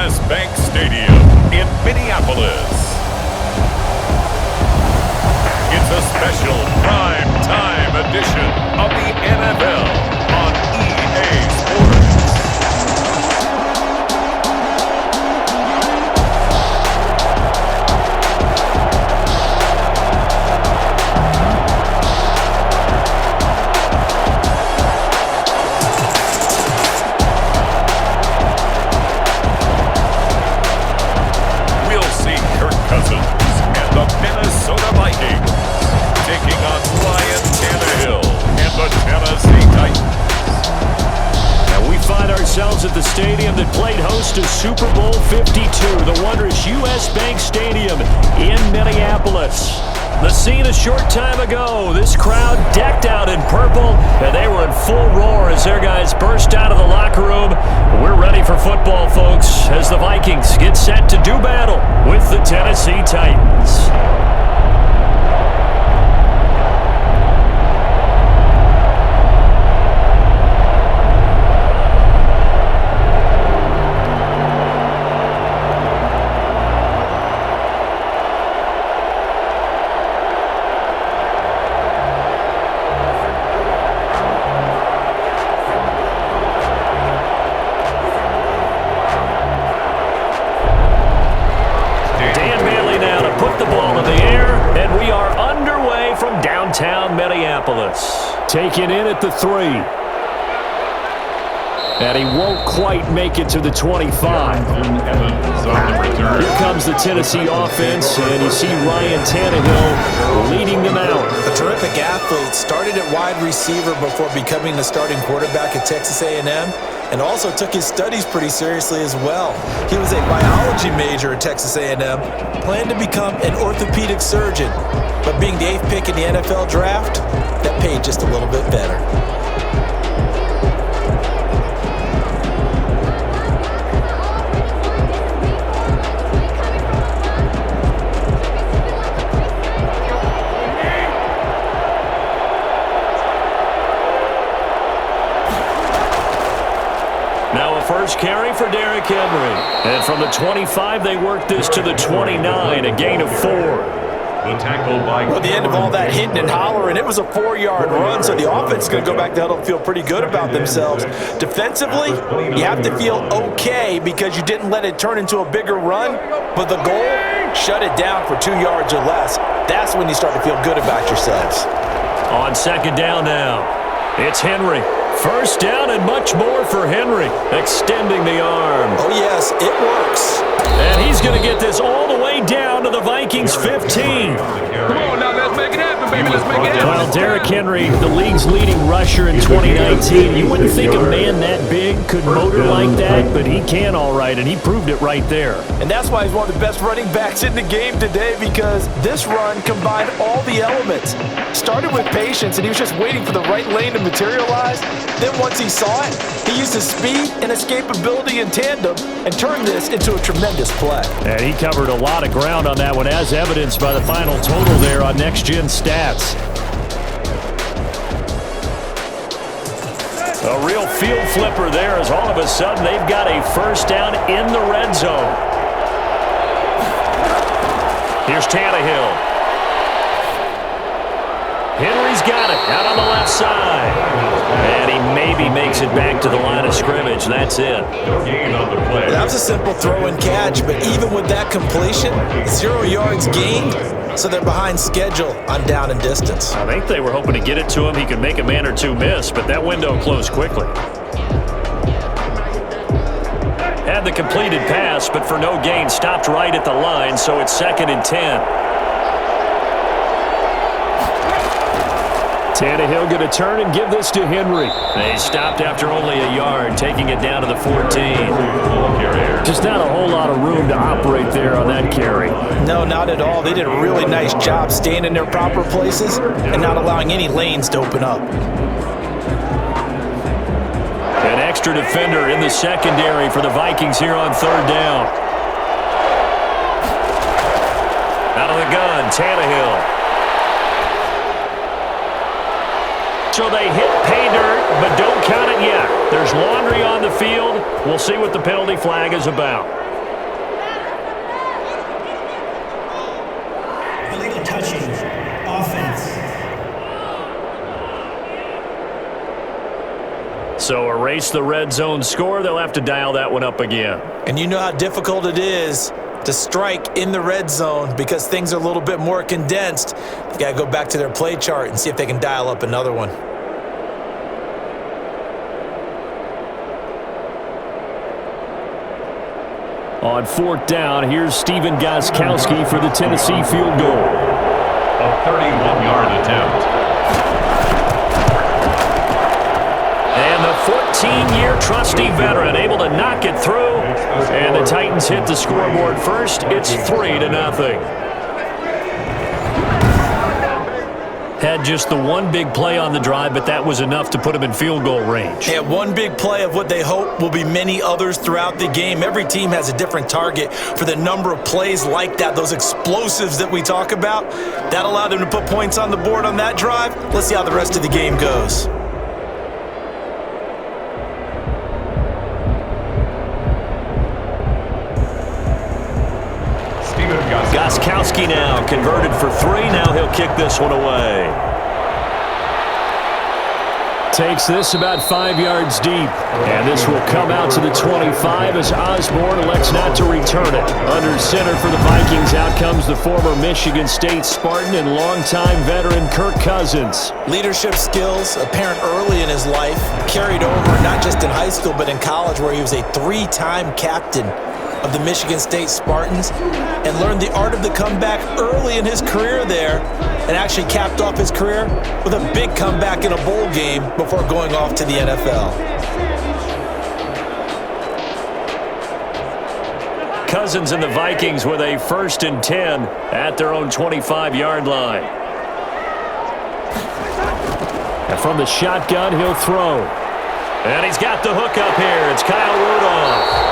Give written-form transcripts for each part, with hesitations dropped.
U.S. Bank Stadium in Minneapolis. It's a special prime time edition of the NFL on EA Sports. The Minnesota Vikings taking on Ryan Tannehill and the Tennessee Titans. And we find ourselves at the stadium that played host to Super Bowl 52, the wondrous U.S. Bank Stadium in Minneapolis. The scene a short time ago, this crowd decked out in purple, and they were in full roar as their guys burst out of the locker room. We're ready for football, folks, as the Vikings get set to do battle with the Tennessee Titans. Taken in at the 3. And he won't quite make it to the 25. Here comes the Tennessee offense, and you see Ryan Tannehill leading them out. A terrific athlete, started at wide receiver before becoming the starting quarterback at Texas A&M, and also took his studies pretty seriously as well. He was a biology major at Texas A&M, planned to become an orthopedic surgeon, but being the 8th pick in the NFL draft, that paid just a little bit better. Now a first carry for Derrick Henry. And from the 25, they work this to the 29, a gain of 4. Well, the end of all that hitting and hollering, it was a 4-yard run, so the offense is going to go back to huddle and feel pretty good about themselves. Defensively, you have to feel okay because you didn't let it turn into a bigger run, but the goal, shut it down for 2 yards or less. That's when you start to feel good about yourselves. On second down now, it's Henry. First down and much more for Henry, extending the arm. Oh, yes, it works. And he's going to get this all the way down to the Vikings 15. Come on now, let's make it happen, baby. Let's make it happen. Well, Derrick Henry, the league's leading rusher in 2019. You wouldn't think a man that big could motor like that, but he can all right, and he proved it right there. And that's why he's one of the best running backs in the game today, because this run combined all the elements. Started with patience, and he was just waiting for the right lane to materialize. Then once he saw it, he used his speed and escapability in tandem and turned this into a tremendous play. And he covered a lot of ground on that one, as evidenced by the final total there on Next Gen Stats. A real field flipper there, as all of a sudden they've got a first down in the red zone. Here's Tannehill. Henry's got it out on the left side. And he maybe makes it back to the line of scrimmage. That's it. That was a simple throw and catch, but even with that completion, 0 yards gained, so they're behind schedule on down and distance. I think they were hoping to get it to him. He could make a man or two miss, but that window closed quickly. Had the completed pass, but for no gain, stopped right at the line, so it's 2nd and 10. Tannehill going to turn and give this to Henry. They stopped after only a yard, taking it down to the 14. Just not a whole lot of room to operate there on that carry. No, not at all. They did a really nice job staying in their proper places and not allowing any lanes to open up. An extra defender in the secondary for the Vikings here on 3rd down. Out of the gun, Tannehill. So they hit pay dirt, but don't count it yet. There's laundry on the field. We'll see what the penalty flag is about. So erase the red zone score. They'll have to dial that one up again. And you know how difficult it is to strike in the red zone because things are a little bit more condensed. You got to go back to their play chart and see if they can dial up another one. On 4th down, here's Steven Gostkowski for the Tennessee field goal. A 31-yard attempt. And the 14-year trusty veteran able to knock it through. And the Titans hit the scoreboard first. It's 3-0. Had just the one big play on the drive, but that was enough to put him in field goal range. Yeah, one big play of what they hope will be many others throughout the game. Every team has a different target for the number of plays like that, those explosives that we talk about. That allowed them to put points on the board on that drive. Let's see how the rest of the game goes. Gostkowski now converted for 3. Now he'll kick this one away. Takes this about 5 yards deep. And this will come out to the 25 as Osborne elects not to return it. Under center for the Vikings, out comes the former Michigan State Spartan and longtime veteran Kirk Cousins. Leadership skills apparent early in his life, carried over not just in high school but in college where he was a 3-time captain of the Michigan State Spartans and learned the art of the comeback early in his career there and actually capped off his career with a big comeback in a bowl game before going off to the NFL. Cousins and the Vikings with a 1st and 10 at their own 25-yard line. And from the shotgun, he'll throw. And he's got the hook up here. It's Kyle Rudolph.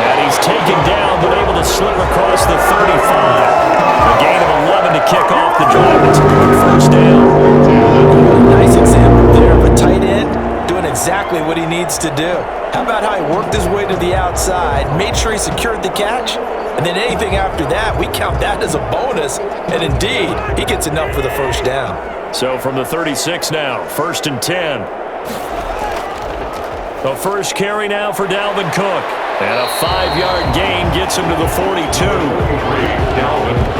And he's taken down, but able to slip across the 35. A gain of 11 to kick off the drive. It's a good 1st down. Nice example there of a tight end doing exactly what he needs to do. How about how he worked his way to the outside, made sure he secured the catch, and then anything after that, we count that as a bonus. And indeed, he gets enough for the 1st down. So from the 36 now, 1st and 10. The first carry now for Dalvin Cook. And a 5-yard gain gets him to the 42.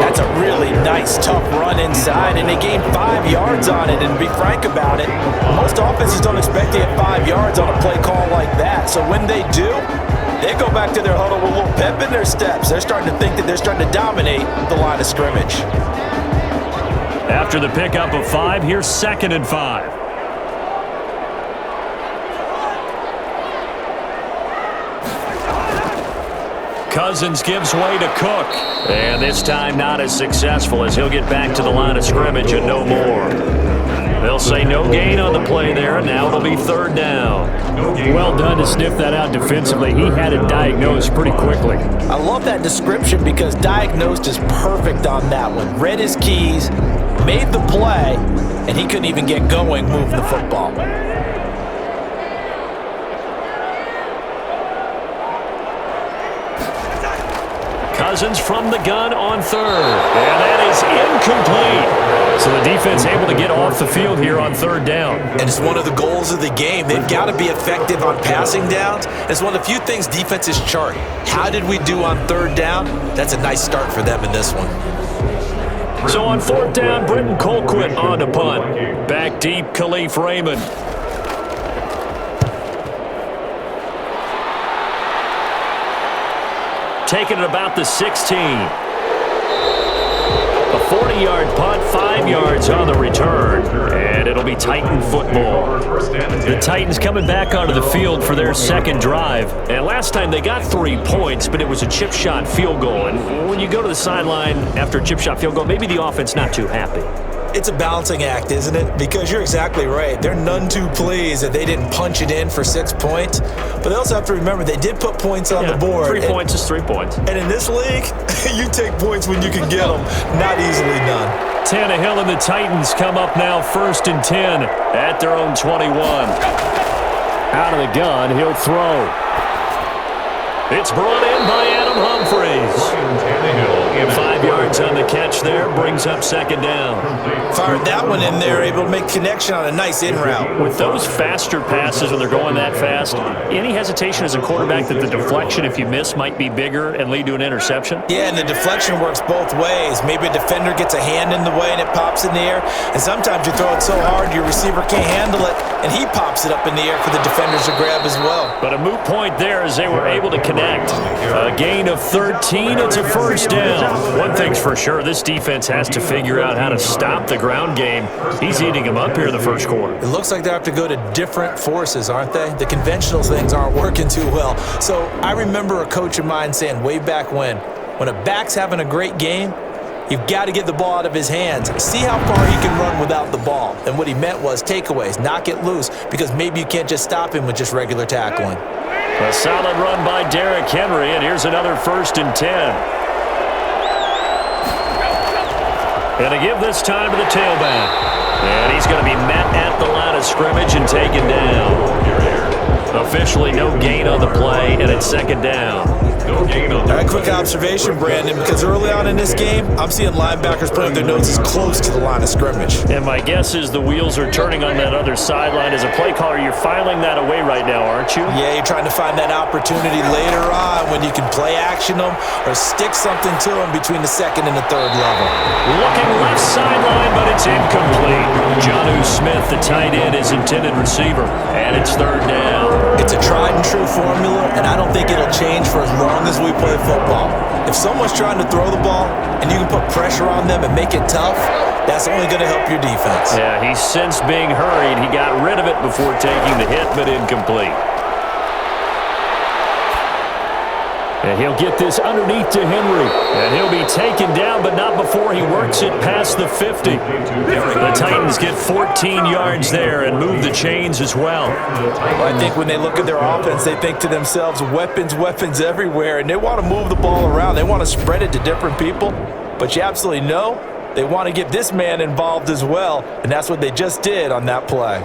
That's a really nice, tough run inside, and they gained 5 yards on it. And to be frank about it, most offenses don't expect to get 5 yards on a play call like that. So when they do, they go back to their huddle with a little pep in their steps. They're starting to think that they're starting to dominate the line of scrimmage. After the pickup of 5, here's 2nd and 5. Cousins gives way to Cook. And this time not as successful as he'll get back to the line of scrimmage and no more. They'll say no gain on the play there, and now it'll be 3rd down. Well done to sniff that out defensively. He had it diagnosed pretty quickly. I love that description because diagnosed is perfect on that one. Read his keys, made the play, and he couldn't even get going moving the football. Cousins from the gun on 3rd. And that is incomplete. So the defense able to get off the field here on 3rd down. And it's one of the goals of the game. They've got to be effective on passing downs. It's one of the few things defenses chart. How did we do on 3rd down? That's a nice start for them in this one. So on 4th down, Britton Colquitt on to punt. Back deep, Khalif Raymond. Taking it about the 16. A 40-yard punt, 5 yards on the return, and it'll be Titan football. The Titans coming back onto the field for their 2nd drive. And last time they got 3 points, but it was a chip shot field goal. And when you go to the sideline after a chip shot field goal, maybe the offense not too happy. It's a balancing act, isn't it? Because you're exactly right. They're none too pleased that they didn't punch it in for 6 points. But they also have to remember they did put points on the board. 3 points is 3 points. And in this league, you take points when you can get them. Not easily done. Tannehill and the Titans come up now 1st and 10 at their own 21. Out of the gun, he'll throw. It's brought in by Adam from Humphreys. 5 yards on the catch there, brings up second down. Fired that one in there, able to make connection on a nice in route. With those faster passes when they're going that fast, any hesitation as a quarterback that the deflection, if you miss, might be bigger and lead to an interception? Yeah, and the deflection works both ways. Maybe a defender gets a hand in the way and it pops in the air, and sometimes you throw it so hard your receiver can't handle it, and he pops it up in the air for the defenders to grab as well. But a moot point there as they were able to connect. A gain of 13, it's a first down. One thing's for sure, this defense has to figure out how to stop the ground game. He's eating them up here in the first quarter. It looks like they have to go to different forces, aren't they? The conventional things aren't working too well. So I remember a coach of mine saying way back when a back's having a great game, you've got to get the ball out of his hands. See how far he can run without the ball. And what he meant was takeaways, knock it loose, because maybe you can't just stop him with just regular tackling. A solid run by Derrick Henry, and here's another 1st and 10. And to give this time to the tailback. And he's going to be met at the line of scrimmage and taken down. Officially no gain on the play, and it's second down. No gain on All right, quick observation, Brandon, because early on in this game, I'm seeing linebackers putting their noses close to the line of scrimmage. And my guess is the wheels are turning on that other sideline. As a play caller, you're filing that away right now, aren't you? Yeah, you're trying to find that opportunity later on when you can play action them or stick something to them between the second and the third level. Looking left sideline, but it's incomplete. Jonnu Smith, the tight end, is intended receiver, and it's third down. It's a tried and true formula, and I don't think it'll change for as long as we play football. If someone's trying to throw the ball and you can put pressure on them and make it tough, that's only going to help your defense. Yeah, he's since being hurried. He got rid of it before taking the hit, but incomplete. And he'll get this underneath to Henry. And he'll be taken down, but not before he works it past the 50. The Titans get 14 yards there and move the chains as well. Well, I think when they look at their offense, they think to themselves, weapons, weapons everywhere, and they want to move the ball around. They want to spread it to different people. But you absolutely know they want to get this man involved as well, and that's what they just did on that play.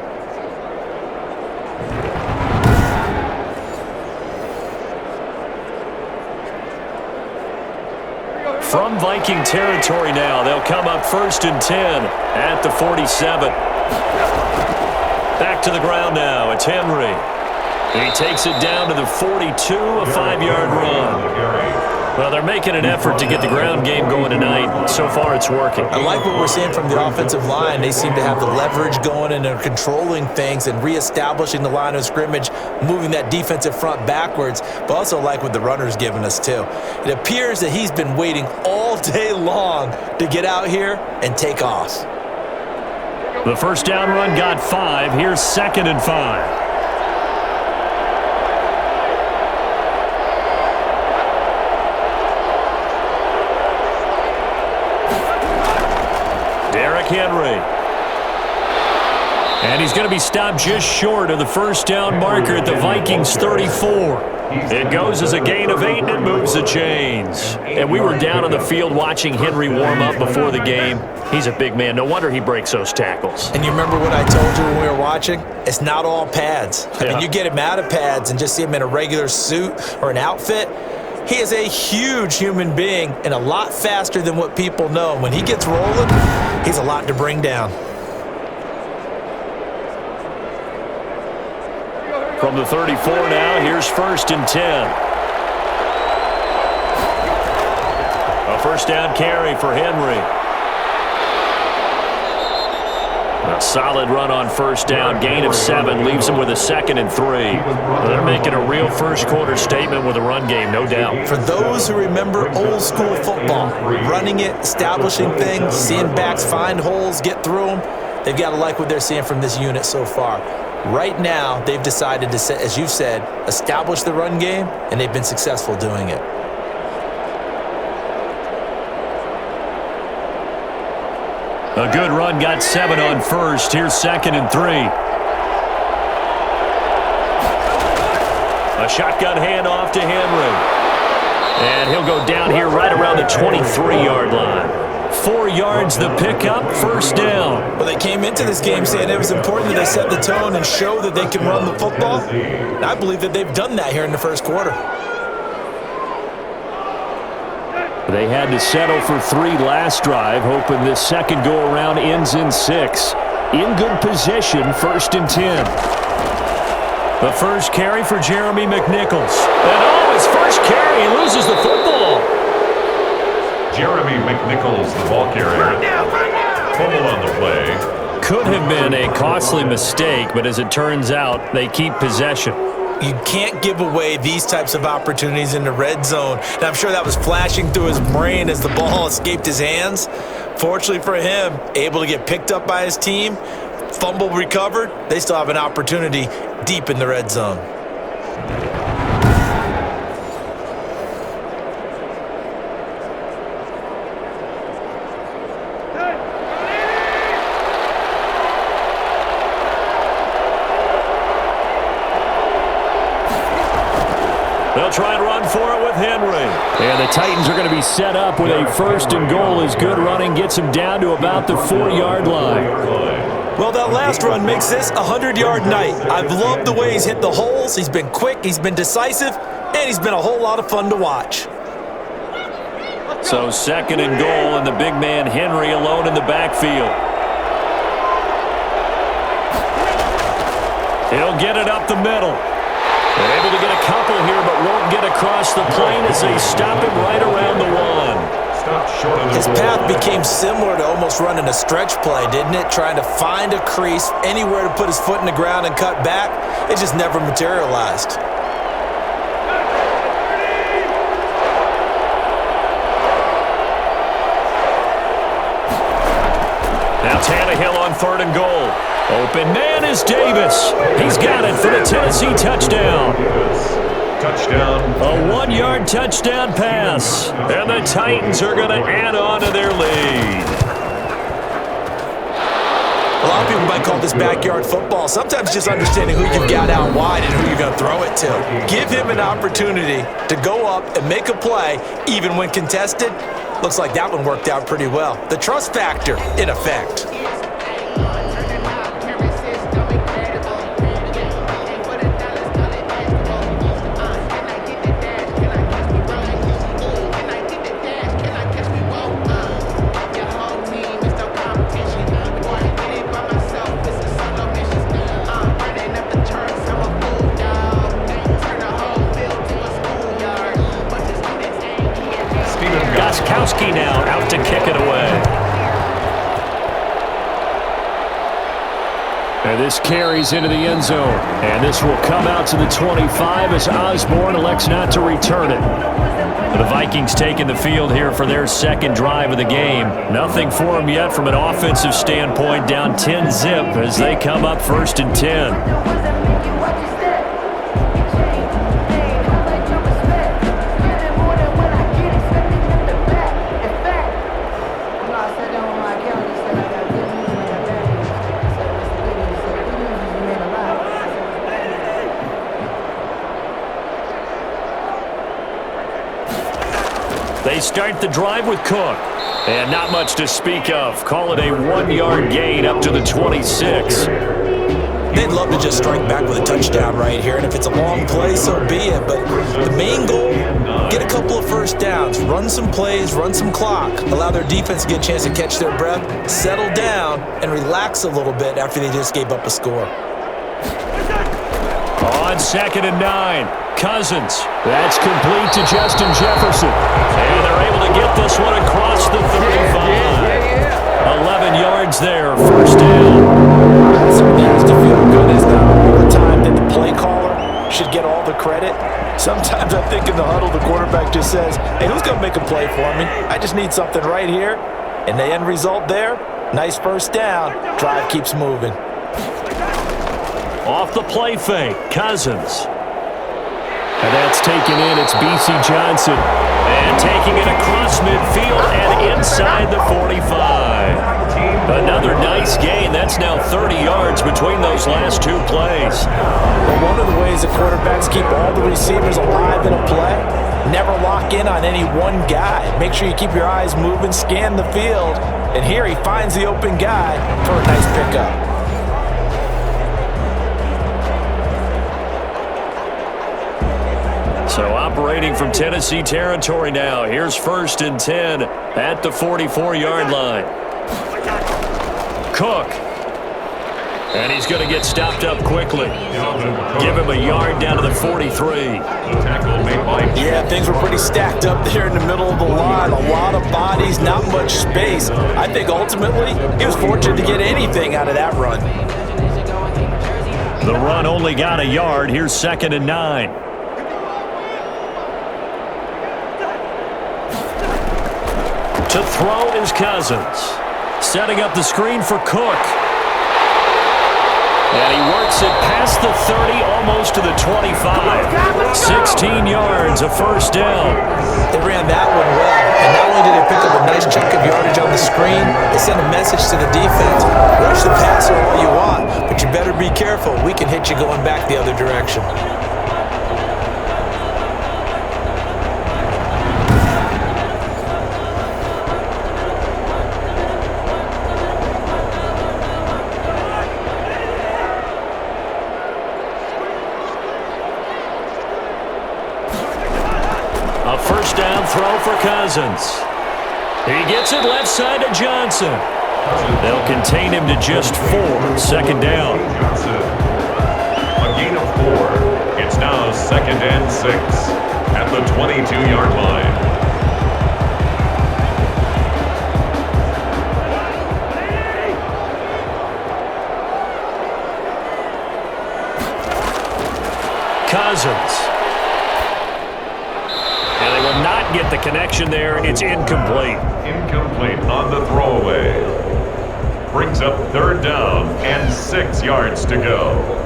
From Viking territory now, they'll come up 1st and 10 at the 47. Back to the ground now. It's Henry. He takes it down to the 42, a 5-yard run. Well, they're making an effort to get the ground game going tonight. So far, it's working. I like what we're seeing from the offensive line. They seem to have the leverage going and they're controlling things and reestablishing the line of scrimmage, moving that defensive front backwards, but also like what the runner's giving us too. It appears that he's been waiting all day long to get out here and take off. The first down run got 5. Here's 2nd and 5. Henry. And he's going to be stopped just short of the first down marker at the Vikings 34. It goes as a gain of 8 and it moves the chains. And we were down on the field watching Henry warm up before the game. He's a big man. No wonder he breaks those tackles. And you remember what I told you when we were watching? It's not all pads. I mean, you get him out of pads and just see him in a regular suit or an outfit. He is a huge human being and a lot faster than what people know. When he gets rolling, he's a lot to bring down. From the 34 now, here's 1st and 10. A first down carry for Henry. A solid run on first down, gain of 7, leaves him with a 2nd and 3. They're making a real first quarter statement with a run game, no doubt. For those who remember old school football, running it, establishing things, seeing backs find holes, get through them, they've got to like what they're seeing from this unit so far. Right now, they've decided to, as you've said, establish the run game, and they've been successful doing it. A good run, got 7 on first. Here's 2nd and 3. A shotgun handoff to Henry. And he'll go down here right around the 23-yard line. 4 yards the pickup, first down. Well, they came into this game saying it was important that they set the tone and show that they can run the football. And I believe that they've done that here in the first quarter. They had to settle for 3 last drive, hoping this second go-around ends in 6. In good position, 1st and 10. The first carry for Jeremy McNichols. And his first carry, he loses the football. Jeremy McNichols, the ball carrier. Fumble on the play. Could have been a costly mistake, but as it turns out, they keep possession. You can't give away these types of opportunities in the red zone. And I'm sure that was flashing through his brain as the ball escaped his hands. Fortunately for him, able to get picked up by his team, fumble recovered, they still have an opportunity deep in the red zone. They'll try and run for it with Henry. And the Titans are going to be set up with a 1st and goal as good running gets him down to about the 4-yard line. Well, that last run makes this a 100-yard night. I've loved the way he's hit the holes. He's been quick, he's been decisive, and he's been a whole lot of fun to watch. So 2nd and goal, and the big man Henry alone in the backfield. He'll get it up the middle. They're able to get a couple here, but won't get across the plane as they stop him right around the 1. His path became similar to almost running a stretch play, didn't it? Trying to find a crease, anywhere to put his foot in the ground and cut back. It just never materialized. Now Tannehill on 3rd and goal. Open man is Davis. He's got it for the Tennessee touchdown. Touchdown. A 1-yard touchdown pass. And the Titans are going to add on to their lead. A lot of people might call this backyard football. Sometimes just understanding who you've got out wide and who you're going to throw it to. Give him an opportunity to go up and make a play, even when contested. Looks like that one worked out pretty well. The trust factor in effect. Gostkowski now out to kick it away. And this carries into the end zone. And this will come out to the 25 as Osborne elects not to return it. The Vikings taking the field here for their 2nd drive of the game. Nothing for them yet from an offensive standpoint, down 10-zip as they come up 1st and 10. They start the drive with Cook. And not much to speak of. Call it a 1-yard gain up to the 26. They'd love to just strike back with a touchdown right here. And if it's a long play, so be it. But the main goal, get a couple of first downs. Run some plays, run some clock. Allow their defense to get a chance to catch their breath, settle down, and relax a little bit after they just gave up a score. On 2nd and 9. Cousins. That's complete to Justin Jefferson. And they're able to get this one across the 35. 11 yards there, 1st down. Certainly used to feel good as the time that the play caller should get all the credit. Sometimes I think in the huddle, the quarterback just says, hey, who's going to make a play for me? I just need something right here. And the end result there, nice 1st down. Drive keeps moving. Off the play fake, Cousins. And that's taken in. It's B.C. Johnson. And taking it across midfield and inside the 45. Another nice gain. That's now 30 yards between those last 2 plays. Well, one of the ways the quarterbacks keep all the receivers alive in a play, never lock in on any one guy. Make sure you keep your eyes moving, scan the field. And here he finds the open guy for a nice pickup. So operating from Tennessee territory now. Here's 1st and 10 at the 44-yard line. Cook. And he's going to get stopped up quickly. Give him a yard down to the 43. Yeah, things were pretty stacked up there in the middle of the line. A lot of bodies, not much space. I think ultimately he was fortunate to get anything out of that run. The run only got a yard. Here's 2nd and 9. To throw is Cousins. Setting up the screen for Cook. And he works it past the 30, almost to the 25. 16 yards, a 1st down. They ran that one well. And not only did they pick up a nice chunk of yardage on the screen, they sent a message to the defense. Rush the passer all you want, but you better be careful. We can hit you going back the other direction. Throw for Cousins. He gets it left side to Johnson. They'll contain him to just 4. 2nd down. A gain of 4. It's now 2nd and 6 at the 22-yard line. Cousins. Not get the connection there. It's incomplete. Incomplete on the throwaway. Brings up 3rd down and 6 yards to go.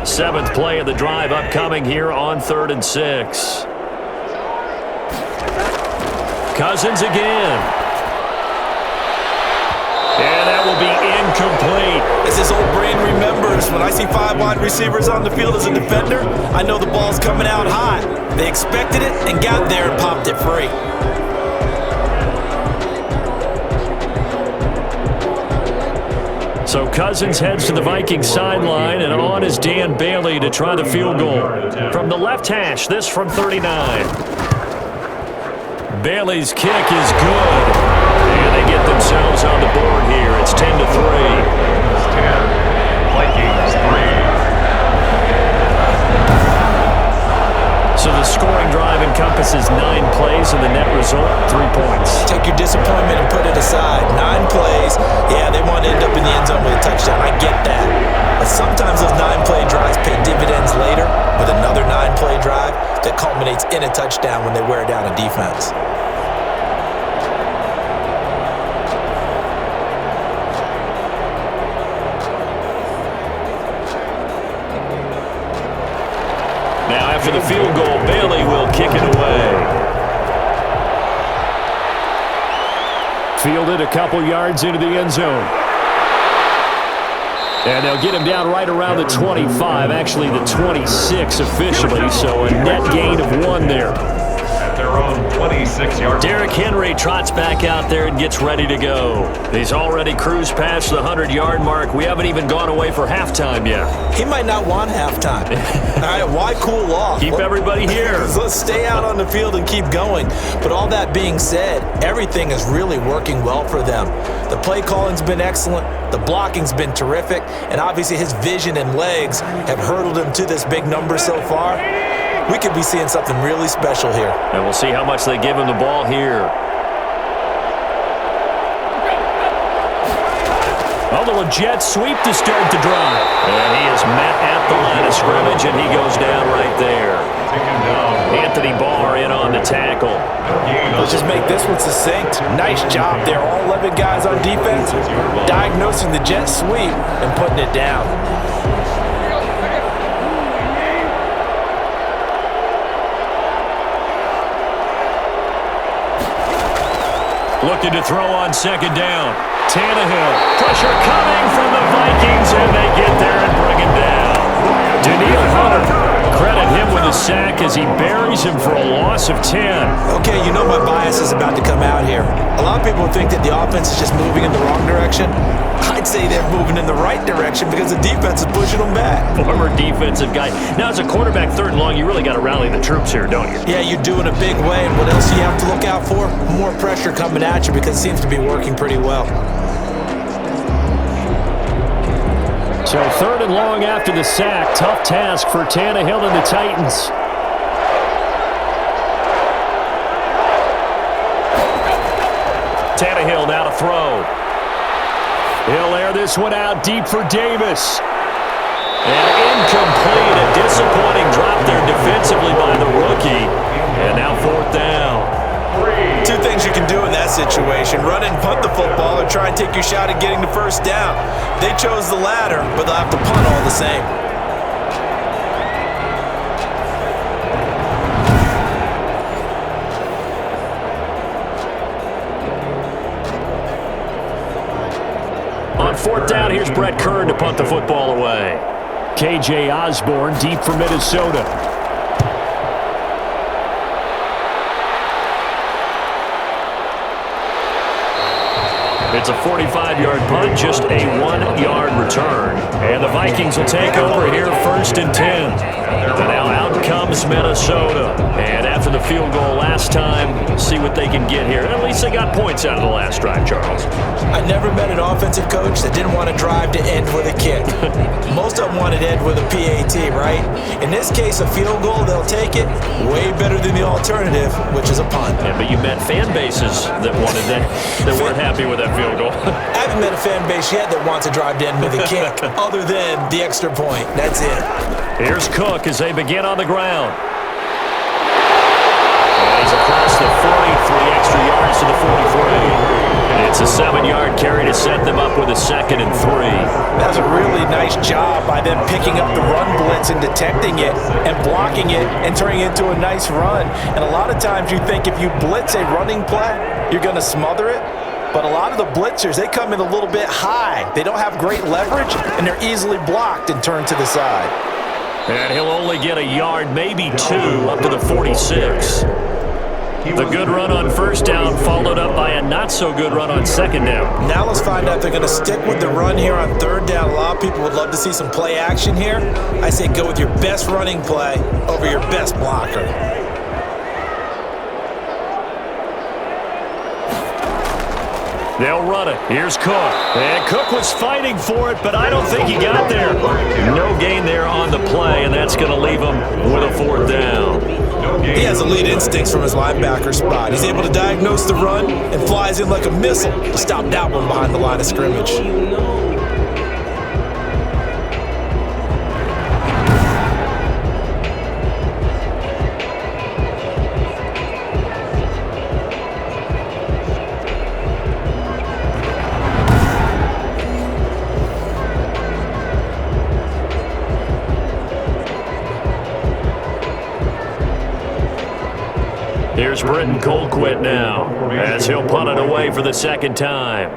Seventh play of the drive upcoming here on 3rd and 6. Cousins again. And that will be incomplete. As his old brain remembers, when I see 5 wide receivers on the field as a defender, I know the ball's coming out hot. They expected it and got there and popped it free. So Cousins heads to the Vikings sideline, and on is Dan Bailey to try the field goal. From the left hash, this from 39. Bailey's kick is good. And they get themselves on the board here. It's 10-3. 10. Vikings 3. So the scoring drive encompasses 9 plays, and the net result, 3 points. Take your disappointment and put it aside. 9 plays. Yeah, they want to end up in the end zone with a touchdown. I get that. But sometimes those 9-play drives pay dividends later with another 9-play drive that culminates in a touchdown when they wear down a defense. Now after the field goal, Bailey will kick it away. Fielded a couple yards into the end zone. And they'll get him down right around the 25, actually the 26 officially, so a net gain of 1 there. At their own 26-yard. Derrick Henry trots back out there and gets ready to go. He's already cruised past the 100-yard mark. We haven't even gone away for halftime yet. He might not want halftime. All right, why cool off? Keep everybody here. Let's stay out on the field and keep going. But all that being said, everything is really working well for them. The play calling's been excellent. The blocking's been terrific. And obviously his vision and legs have hurdled him to this big number so far. We could be seeing something really special here. And we'll see how much they give him the ball here. Although a jet sweep to start the drive. And he is met at the line of scrimmage, and he goes down right there. Anthony Barr in on the tackle. Let's just make this one succinct. Nice job there. All 11 guys on defense diagnosing the jet sweep and putting it down. Looking to throw on 2nd down. Tannehill. Pressure coming from the Vikings, and they get there and bring him down. Daniil sack as he buries him for a loss of 10. Okay, you know my bias is about to come out here. A lot of people think that the offense is just moving in the wrong direction. I'd say they're moving in the right direction because the defense is pushing them back. Former defensive guy. Now, as a quarterback, 3rd and long, you really got to rally the troops here, don't you? Yeah, you do in a big way. And what else do you have to look out for? More pressure coming at you because it seems to be working pretty well. So 3rd and long after the sack. Tough task for Tannehill and the Titans. Tannehill now to throw. He'll air this one out deep for Davis. And incomplete. A disappointing drop there defensively by the rookie. And now 4th down. 2 things you can do in that situation. Run and punt the football or try and take your shot at getting the 1st down. They chose the latter, but they'll have to punt all the same. On 4th down, here's Brett Kern to punt the football away. KJ Osborne deep for Minnesota. It's a 45-yard punt, just a 1-yard return. And the Vikings will take over here 1st and 10. And now out comes Minnesota. And after the field goal last time, see what they can get here. At least they got points out of the last drive, Charles. I never met an offensive coach that didn't want to drive to end with a kick. Most of them wanted to end with a PAT, right? In this case, a field goal, they'll take it. Way better than the alternative, which is a punt. Yeah, but you met fan bases that wanted that weren't happy with that field goal. I haven't met a fan base yet that wants to drive to end with a kick, other than the extra point. That's it. Here's Cook as they begin on the ground. And he's across the 40, 3 extra yards to the 43. It's a 7-yard carry to set them up with a 2nd and 3. That's a really nice job by them picking up the run blitz and detecting it and blocking it and turning it into a nice run. And a lot of times you think if you blitz a running play, you're going to smother it. But a lot of the blitzers, they come in a little bit high. They don't have great leverage, and they're easily blocked and turned to the side. And he'll only get a yard, maybe 2, up to the 46. The good run on 1st down followed up by a not-so-good run on 2nd down. Now let's find out if they're going to stick with the run here on 3rd down. A lot of people would love to see some play action here. I say go with your best running play over your best blocker. They'll run it. Here's Cook. And Cook was fighting for it, but I don't think he got there. No gain there on the play, and that's going to leave him with a 4th down. He has elite instincts from his linebacker spot. He's able to diagnose the run and flies in like a missile to stop that one behind the line of scrimmage. Here's Britton Colquitt now as he'll punt it away for the 2nd time.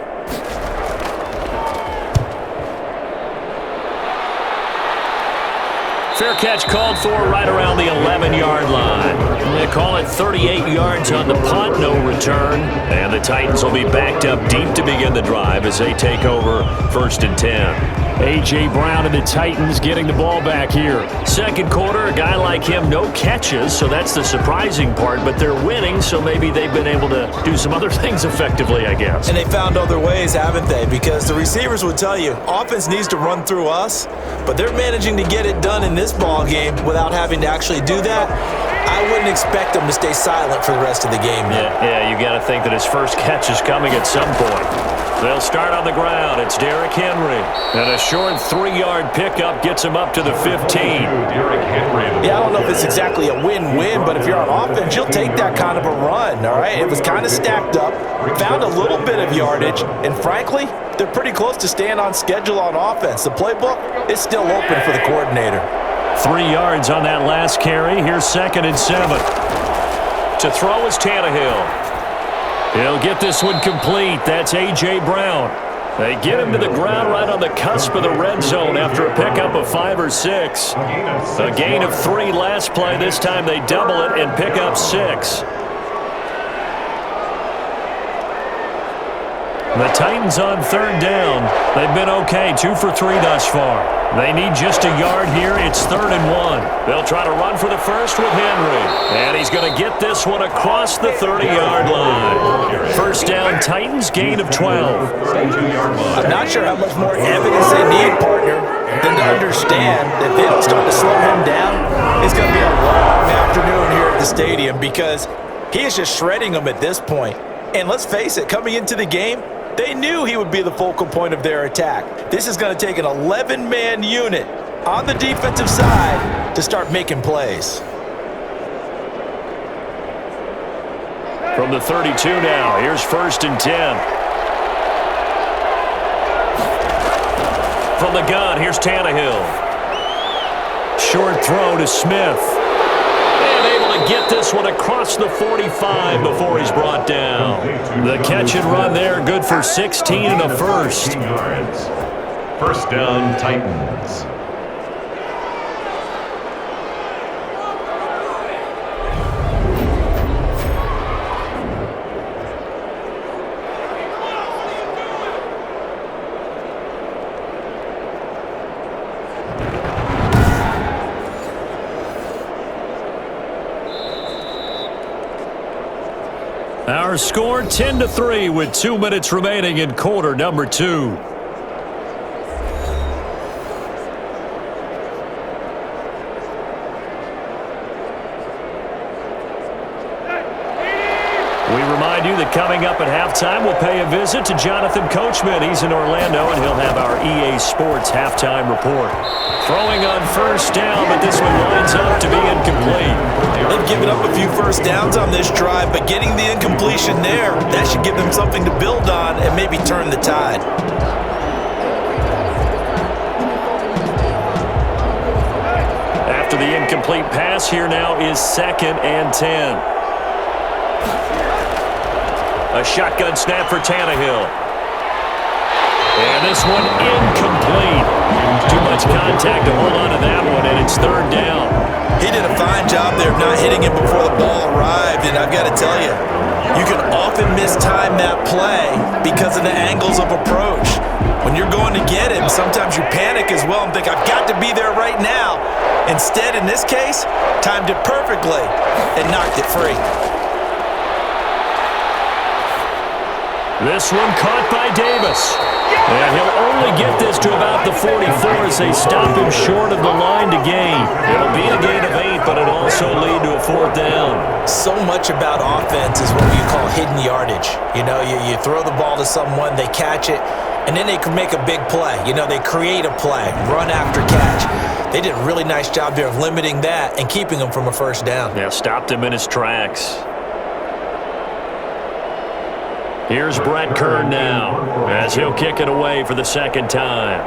Fair catch called for right around the 11-yard line. They call it 38 yards on the punt, no return. And the Titans will be backed up deep to begin the drive as they take over 1st and 10. A.J. Brown and the Titans getting the ball back here. 2nd quarter, a guy like him, no catches, so that's the surprising part. But they're winning, so maybe they've been able to do some other things effectively, I guess. And they found other ways, haven't they? Because the receivers would tell you, offense needs to run through us, but they're managing to get it done in this ball game without having to actually do that. I wouldn't expect them to stay silent for the rest of the game. Yeah, you got to think that his first catch is coming at some point. They'll start on the ground. It's Derrick Henry. And a short 3-yard pickup gets him up to the 15. Yeah, I don't know if it's exactly a win-win, but if you're on offense, you'll take that kind of a run, all right? It was kind of stacked up, found a little bit of yardage, and frankly, they're pretty close to staying on schedule on offense. The playbook is still open for the coordinator. 3 yards on that last carry. Here's 2nd and 7. To throw is Tannehill. He'll get this one complete. That's A.J. Brown. They get him to the ground right on the cusp of the red zone after a pickup of 5 or 6. A gain of 3 last play. This time they double it and pick up 6. The Titans on third down. They've been okay, 2 for 3 thus far. They need just a yard here. It's 3rd and 1. They'll try to run for the first with Henry. And he's going to get this one across the 30-yard line. First down, Titans, gain of 12. I'm not sure how much more evidence they need, partner, than to understand that if they don't start to slow him down, it's going to be a long afternoon here at the stadium because he is just shredding them at this point. And let's face it, coming into the game, they knew he would be the focal point of their attack. This is going to take an 11-man unit on the defensive side to start making plays. From the 32 now, here's 1st and 10. From the gun, here's Tannehill. Short throw to Smith. And able to get this one across the 45 before he's brought down. The catch and run there, good for 16 and a first. First down, Titans. Our score 10-3 with 2 minutes remaining in quarter number 2. We remind you that coming up at halftime, we'll pay a visit to Jonathan Coachman. He's in Orlando, and he'll have our EA Sports halftime report. Throwing on first down, but this one lines up to be incomplete. They've given up a few first downs on this drive, but getting the incompletion there, that should give them something to build on and maybe turn the tide. After the incomplete pass, here now is 2nd and 10. A shotgun snap for Tannehill. And this one incomplete. Too much contact to hold on to that one, and it's 3rd down. He did a fine job there of not hitting him before the ball arrived, and I've got to tell you, you can often mistime that play because of the angles of approach. When you're going to get him, sometimes you panic as well and think, I've got to be there right now. Instead, in this case, timed it perfectly and knocked it free. This one caught by Davis. And he'll only get this to about the 44 as they stop him short of the line to gain. It'll be a gain of 8, but it'll also lead to a 4th down. So much about offense is what you call hidden yardage. You know, you throw the ball to someone, they catch it, and then they can make a big play. You know, they create a play, run after catch. They did a really nice job there of limiting that and keeping him from a first down. Yeah, stopped him in his tracks. Here's Brett Kern now as he'll kick it away for the 2nd time.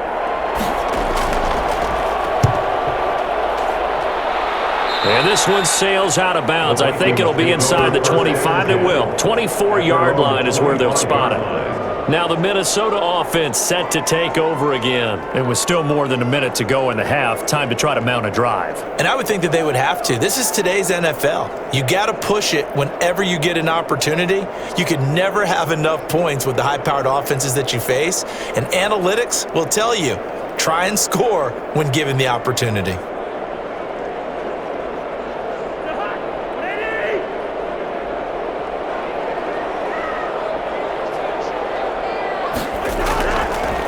And this one sails out of bounds. I think it'll be inside the 25. It will. 24-yard line is where they'll spot it. Now the Minnesota offense set to take over again. It was still more than a minute to go in the half. Time to try to mount a drive. And I would think that they would have to. This is today's NFL. You got to push it whenever you get an opportunity. You can never have enough points with the high-powered offenses that you face. And analytics will tell you, try and score when given the opportunity.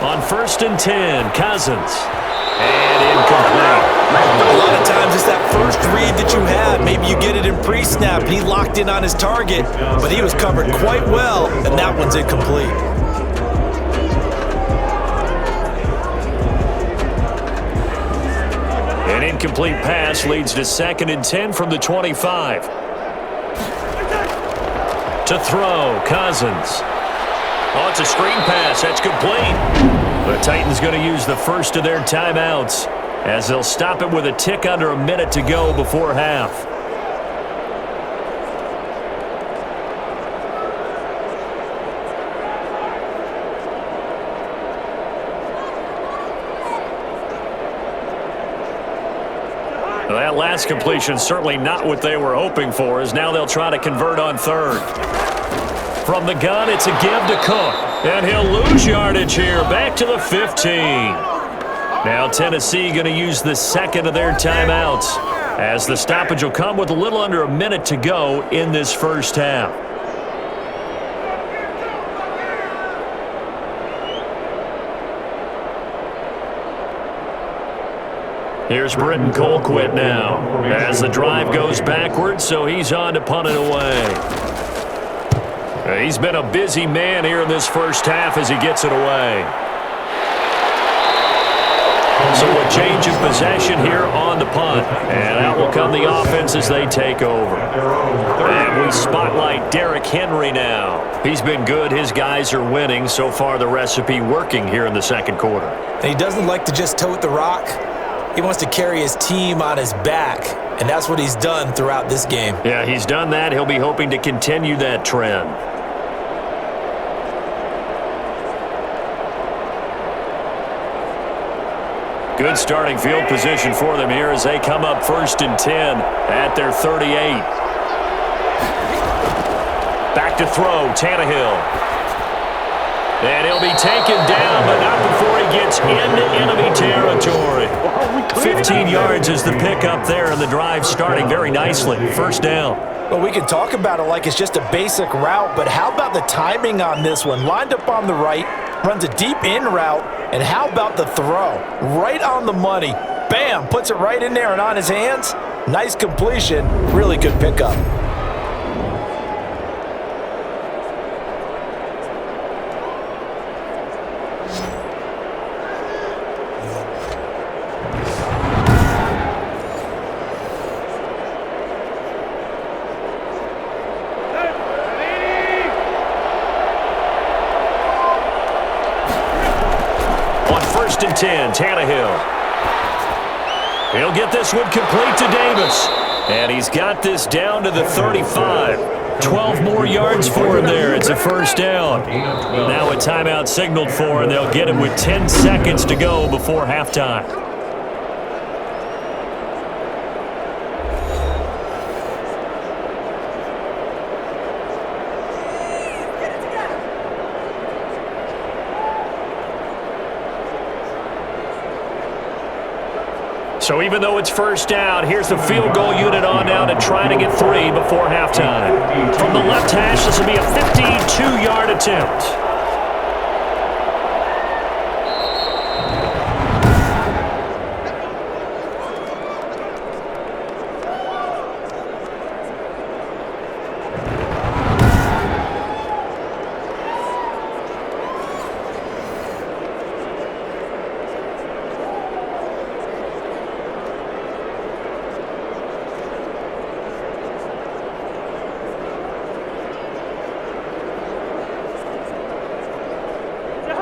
On 1st and 10, Cousins. And incomplete. A lot of times it's that first read that you have. Maybe you get it in pre-snap and he locked in on his target, but he was covered quite well, and that one's incomplete. An incomplete pass leads to 2nd and 10 from the 25. To throw, Cousins. Oh, it's a screen pass. That's complete. The Titans going to use the first of their timeouts as they'll stop it with a tick under a minute to go before half. Well, that last completion certainly not what they were hoping for, as now they'll try to convert on third. From the gun, it's a give to Cook. And he'll lose yardage here, back to the 15. Now Tennessee going to use the second of their timeouts, as the stoppage will come with a little under a minute to go in this first half. Here's Britton Colquitt now, as the drive goes backwards, so he's on to punt it away. He's been a busy man here in this first half as he gets it away. So a change of possession here on the punt, and out will come the offense as they take over. And we spotlight Derrick Henry now. He's been good. His guys are winning. So far, the recipe working here in the second quarter. And he doesn't like to just tote the rock. He wants to carry his team on his back, and that's what he's done throughout this game. Yeah, he's done that. He'll be hoping to continue that trend. Good starting field position for them here as they come up 1st and 10 at their 38. Back to throw, Tannehill. And he'll be taken down, but not before he gets into enemy territory. 15 yards is the pickup there, and the drive starting very nicely. First down. Well, we can talk about it like it's just a basic route, but how about the timing on this one? Lined up on the right, runs a deep in route, and how about the throw? Right on the money. Bam! Puts it right in there and on his hands. Nice completion. Really good pickup. On 1st and 10, Tannehill. He'll get this one complete to Davis. And he's got this down to the 35. 12 more yards for him there. It's a first down. Now a timeout signaled for, and they'll get him with 10 seconds to go before halftime. So even though it's first down, here's the field goal unit on now to try to get 3 before halftime. From the left hash, this will be a 52-yard attempt.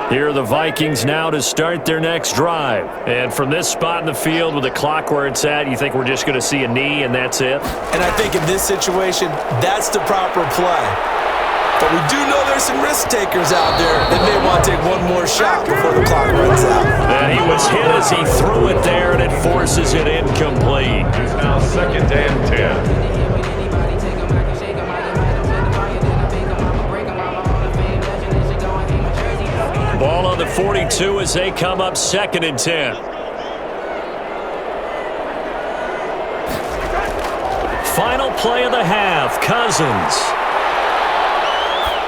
Here are the Vikings now to start their next drive. And from this spot in the field with the clock where it's at, you think we're just going to see a knee and that's it? And I think in this situation, that's the proper play. But we do know there's some risk takers out there that may want to take one more shot before the clock runs out. And he was hit as he threw it there, and it forces it incomplete. It's now 2nd and 10. Ball on the 42 as they come up 2nd and 10. Final play of the half, Cousins.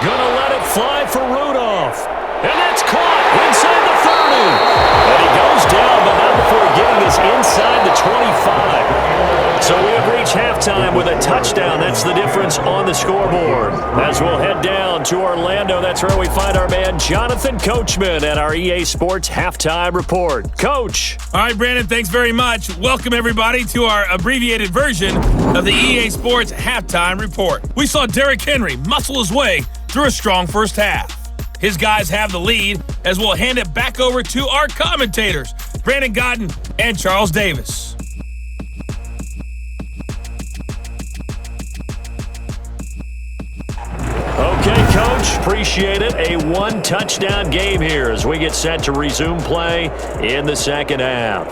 Gonna let it fly for Rudolph. And that's caught inside the 30. And he goes down, but not before getting this inside the 25. So we have reached halftime with a touchdown. That's the difference on the scoreboard. As we'll head down to Orlando, that's where we find our man Jonathan Coachman at our EA Sports Halftime Report. Coach. All right, Brandon, thanks very much. Welcome, everybody, to our abbreviated version of the EA Sports Halftime Report. We saw Derrick Henry muscle his way through a strong first half. His guys have the lead, as we'll hand it back over to our commentators, Brandon Godden and Charles Davis. Okay, Coach, appreciate it. A one-touchdown game here as we get set to resume play in the second half.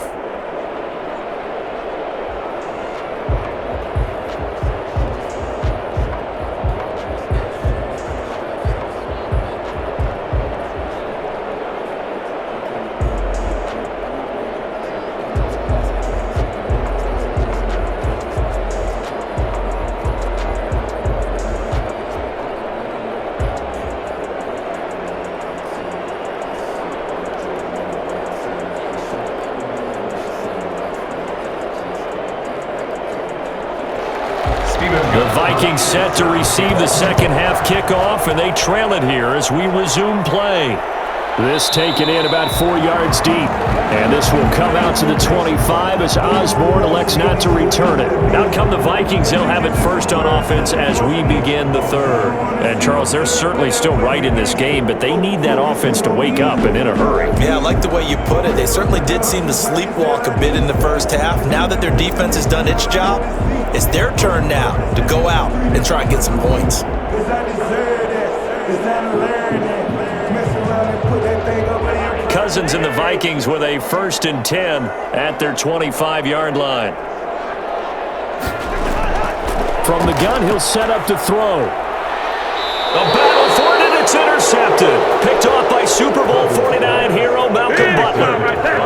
Vikings set to receive the second half kickoff, and they trail it here as we resume play. This taken in about 4 yards deep. And this will come out to the 25 as Osborne elects not to return it. Out come the Vikings. They'll have it first on offense as we begin the third. And, Charles, they're certainly still right in this game, but they need that offense to wake up and in a hurry. Yeah, I like the way you put it. They certainly did seem to sleepwalk a bit in the first half. Now that their defense has done its job, it's their turn now to go out and try and get some points. Cousins and the Vikings with a 1st and 10 at their 25-yard line. From the gun, he'll set up to throw. A battle for it, and it's intercepted. Picked off by Super Bowl 49 hero Malcolm Butler.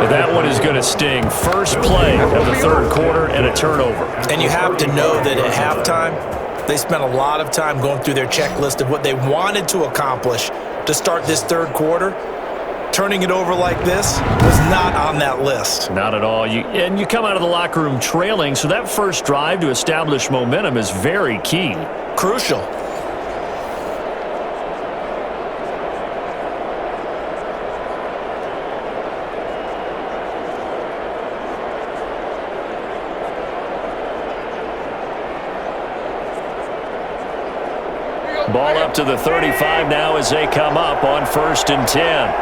That one is going to sting. First play of the third quarter and a turnover. And you have to know that at halftime, they spent a lot of time going through their checklist of what they wanted to accomplish to start this third quarter. Turning it over like this was not on that list. Not at all. You come out of the locker room trailing, so that first drive to establish momentum is very key. Crucial. Ball up to the 35 now as they come up on 1st and 10.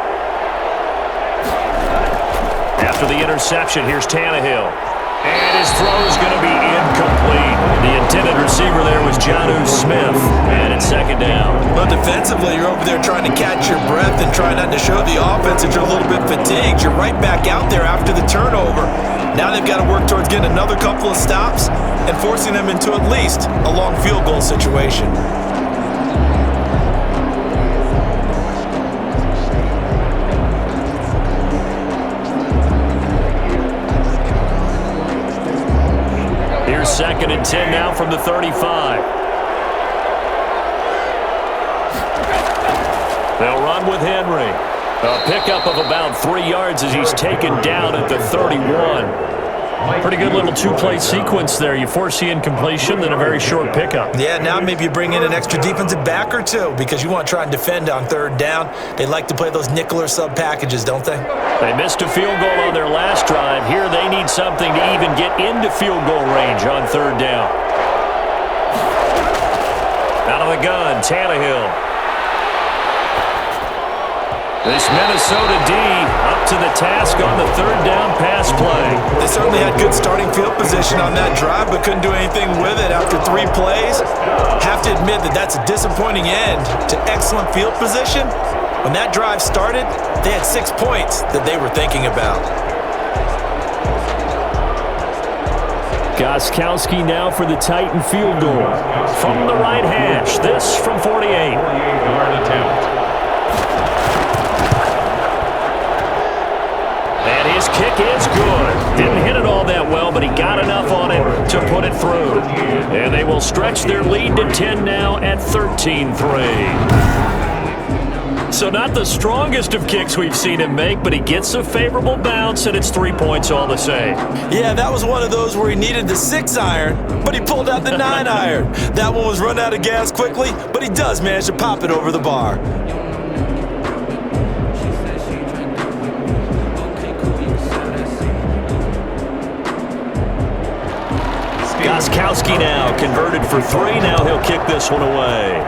After the interception, here's Tannehill. And his throw is going to be incomplete. The intended receiver there was Jonnu Smith. And it's 2nd down. Well, defensively, you're over there trying to catch your breath and try not to show the offense that you're a little bit fatigued. You're right back out there after the turnover. Now they've got to work towards getting another couple of stops and forcing them into at least a long field goal situation. Here's 2nd and 10 now from the 35. They'll run with Henry. A pickup of about 3 yards as he's taken down at the 31. Pretty good little two-play sequence there. You force the incompletion, then a very short pickup. Yeah, now maybe you bring in an extra defensive back or two because you want to try and defend on 3rd down. They like to play those nickel or sub packages, don't they? They missed a field goal on their last drive. Here they need something to even get into field goal range on 3rd down. Out of the gun, Tannehill. This Minnesota D up to the task on the 3rd down pass play. They certainly had good starting field position on that drive, but couldn't do anything with it after 3 plays. Have to admit that that's a disappointing end to excellent field position. When that drive started, they had 6 points that they were thinking about. Gostkowski now for the Titan field goal. From the right hash, this from 48. And his kick is good. Didn't hit it all that well, but he got enough on it to put it through. And they will stretch their lead to 10 now at 13-3. So not the strongest of kicks we've seen him make, but he gets a favorable bounce, and it's 3 points all the same. Yeah, that was one of those where he needed the 6-iron, but he pulled out the 9-iron. That one was run out of gas quickly, but he does manage to pop it over the bar. Gostkowski now converted for 3. Now he'll kick this one away.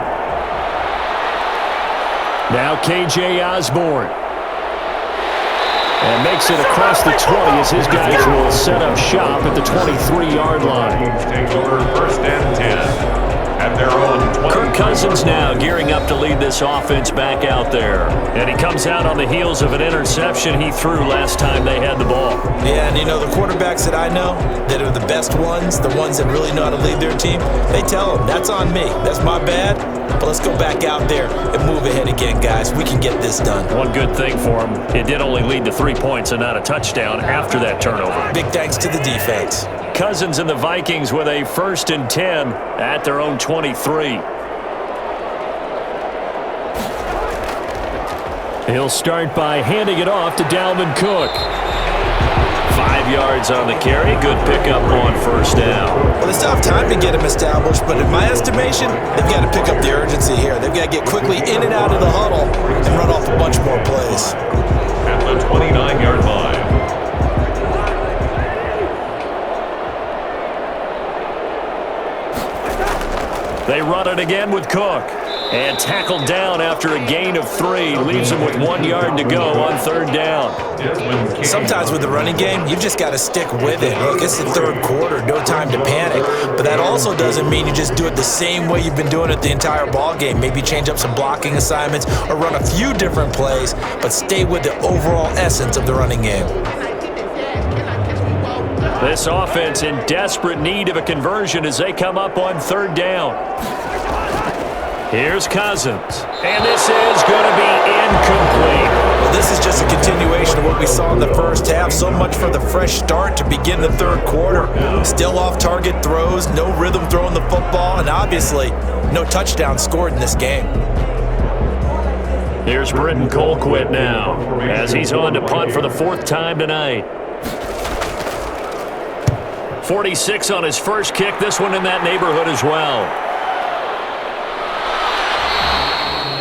Now K.J. Osborne. And makes it across the 20 as his guys will set up shop at the 23-yard line. Takes over 1st and 10. At their own 20. Kirk Cousins now gearing up to lead this offense back out there. And he comes out on the heels of an interception he threw last time they had the ball. Yeah, and you know, the quarterbacks that I know that are the best ones, the ones that really know how to lead their team, they tell them, that's on me. That's my bad. But let's go back out there and move ahead again, guys. We can get this done. One good thing for him, it did only lead to 3 points and not a touchdown after that turnover. Big thanks to the defense. Cousins and the Vikings with a 1st and 10 at their own 23. He'll start by handing it off to Dalvin Cook. 5 yards on the carry. Good pickup on first down. Well, they still have time to get him established, but in my estimation, they've got to pick up the urgency here. They've got to get quickly in and out of the huddle and run off a bunch more plays. At the 29-yard line. They run it again with Cook. And tackled down after a gain of 3. Leaves him with 1 yard to go on third down. Sometimes with the running game, you've just got to stick with it. Look, it's the third quarter, no time to panic. But that also doesn't mean you just do it the same way you've been doing it the entire ball game. Maybe change up some blocking assignments or run a few different plays, but stay with the overall essence of the running game. This offense in desperate need of a conversion as they come up on third down. Here's Cousins, and this is going to be incomplete. Well, this is just a continuation of what we saw in the first half. So much for the fresh start to begin the third quarter. Still off-target throws, no rhythm throwing the football, and obviously no touchdown scored in this game. Here's Britton Colquitt now as he's on to punt for the 4th time tonight. 46 on his first kick, this one in that neighborhood as well.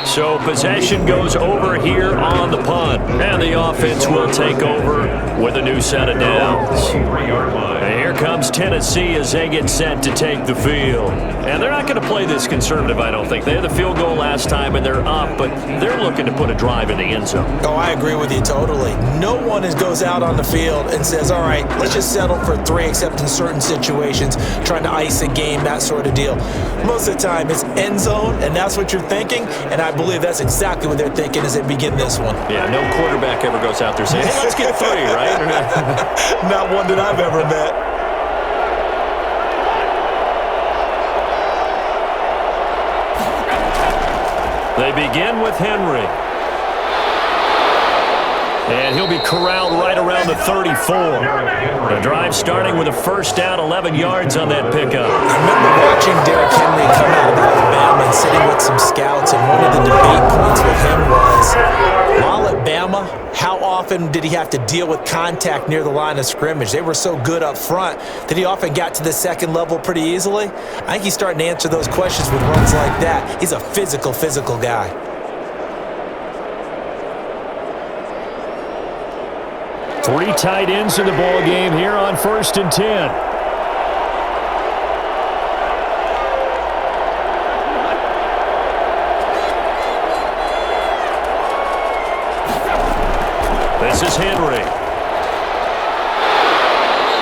So possession goes over here on the punt, and the offense will take over with a new set of downs. And here comes Tennessee as they get set to take the field. And they're not going to play this conservative, I don't think. They had the field goal last time, and they're up, but they're looking to put a drive in the end zone. Oh, I agree with you totally. No one goes out on the field and says, all right, let's just settle for 3, except in certain situations, trying to ice a game, that sort of deal. Most of the time, it's end zone, and that's what you're thinking, and I believe that's exactly what they're thinking as they begin this one. Yeah, no quarterback ever goes out there saying, hey, let's get 3, right? Not one that I've ever met. They begin with Henry. And he'll be corralled right around the 34. The drive starting with a first down, 11 yards on that pickup. I remember watching Derrick Henry come out of Alabama and sitting with some scouts, and one of the debate points with him was, while at Bama, how often did he have to deal with contact near the line of scrimmage? They were so good up front that he often got to the second level pretty easily. I think he's starting to answer those questions with runs like that. He's a physical guy. Three tight ends in the ball game here on 1st and 10. This is Henry.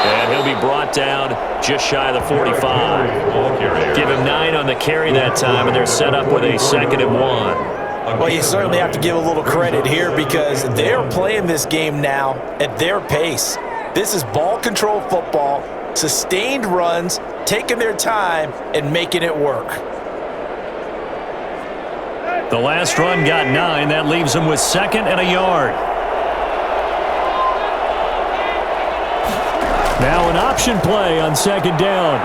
And he'll be brought down just shy of the 45. Give him 9 on the carry that time, and they're set up with a 2nd and 1. Well, you certainly have to give a little credit here because they're playing this game now at their pace. This is ball control football, sustained runs, taking their time, and making it work. The last run got 9. That leaves them with 2nd and a yard. Now an option play on 2nd down.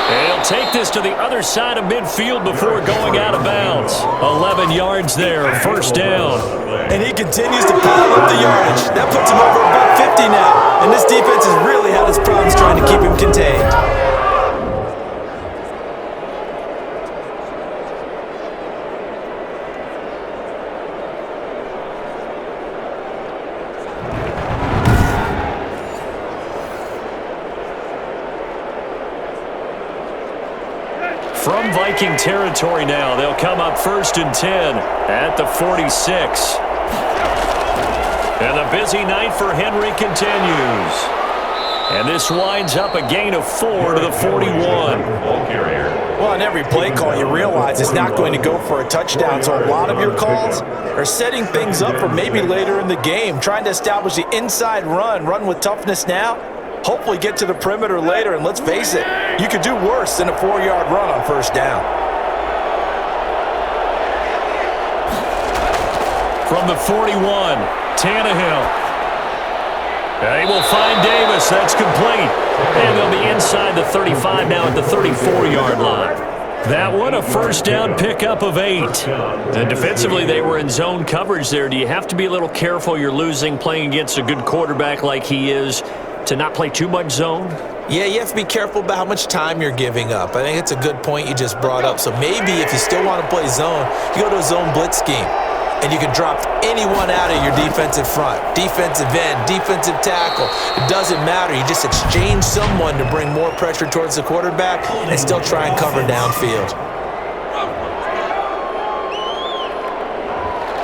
He'll take this to the other side of midfield before going out of bounds. 11 yards there, 1st down. And he continues to pile up the yardage. That puts him over about 50 now. And this defense has really had its problems trying to keep him contained. From Viking territory now, they'll come up 1st and 10 at the 46. And the busy night for Henry continues. And this winds up a gain of 4 to the 41. Well, on every play call, you realize it's not going to go for a touchdown. So a lot of your calls are setting things up for maybe later in the game, trying to establish the inside run with toughness now. Hopefully get to the perimeter later, and let's face it, you could do worse than a 4-yard run on 1st down. From the 41, Tannehill. They will find Davis. That's complete. And they'll be inside the 35 now at the 34-yard line. That one, a first down pickup of 8. And defensively, they were in zone coverage there. Do you have to be a little careful you're losing playing against a good quarterback like he is to not play too much zone? Yeah, you have to be careful about how much time you're giving up. I think it's a good point you just brought up. So maybe if you still want to play zone, you go to a zone blitz scheme. And you can drop anyone out of your defensive front, defensive end, defensive tackle. It doesn't matter. You just exchange someone to bring more pressure towards the quarterback and still try and cover downfield.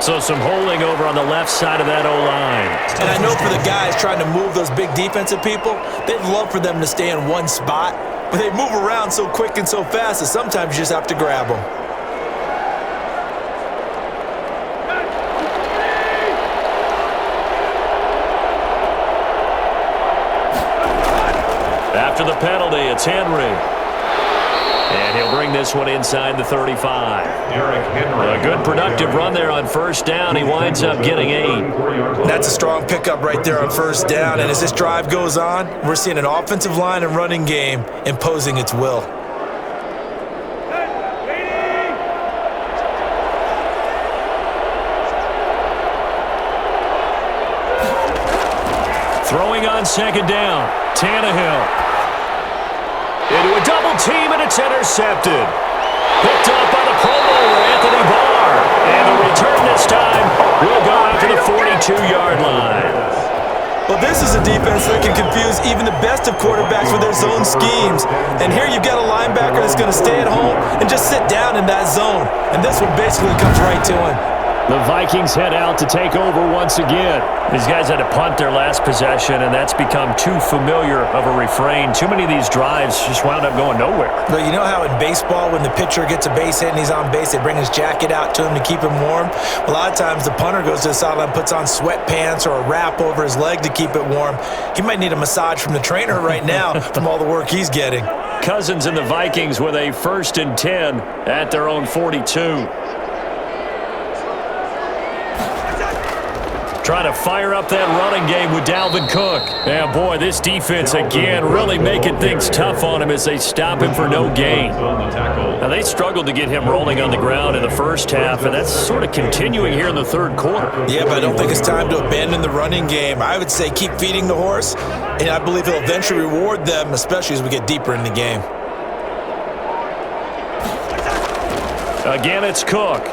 So some holding over on the left side of that O-line. And I know for the guys trying to move those big defensive people, they'd love for them to stay in one spot, but they move around so quick and so fast that sometimes you just have to grab them. After the penalty, it's Henry. And he'll bring this one inside the 35. A good productive run there on first down. He winds up getting 8. That's a strong pickup right there on first down. And as this drive goes on, we're seeing an offensive line and running game imposing its will. Throwing on second down, Tannehill. Into a double team, and it's intercepted. Picked up by the Pro Bowler, Anthony Barr. And the return this time will go out to the 42-yard line. Well, this is a defense that can confuse even the best of quarterbacks with their zone schemes. And here you've got a linebacker that's going to stay at home and just sit down in that zone. And this one basically comes right to him. The Vikings head out to take over once again. These guys had to punt their last possession, and that's become too familiar of a refrain. Too many of these drives just wound up going nowhere. Well, you know how in baseball, when the pitcher gets a base hit and he's on base, they bring his jacket out to him to keep him warm? Well, a lot of times the punter goes to the sideline, puts on sweatpants or a wrap over his leg to keep it warm. He might need a massage from the trainer right now from all the work he's getting. Cousins and the Vikings with a 1st and 10 at their own 42. Trying to fire up that running game with Dalvin Cook. Yeah, boy, this defense again really making things tough on him as they stop him for no gain. Now, they struggled to get him rolling on the ground in the first half, and that's sort of continuing here in the third quarter. Yeah, but I don't think it's time to abandon the running game. I would say keep feeding the horse, and I believe he'll eventually reward them, especially as we get deeper in the game. Again, it's Cook.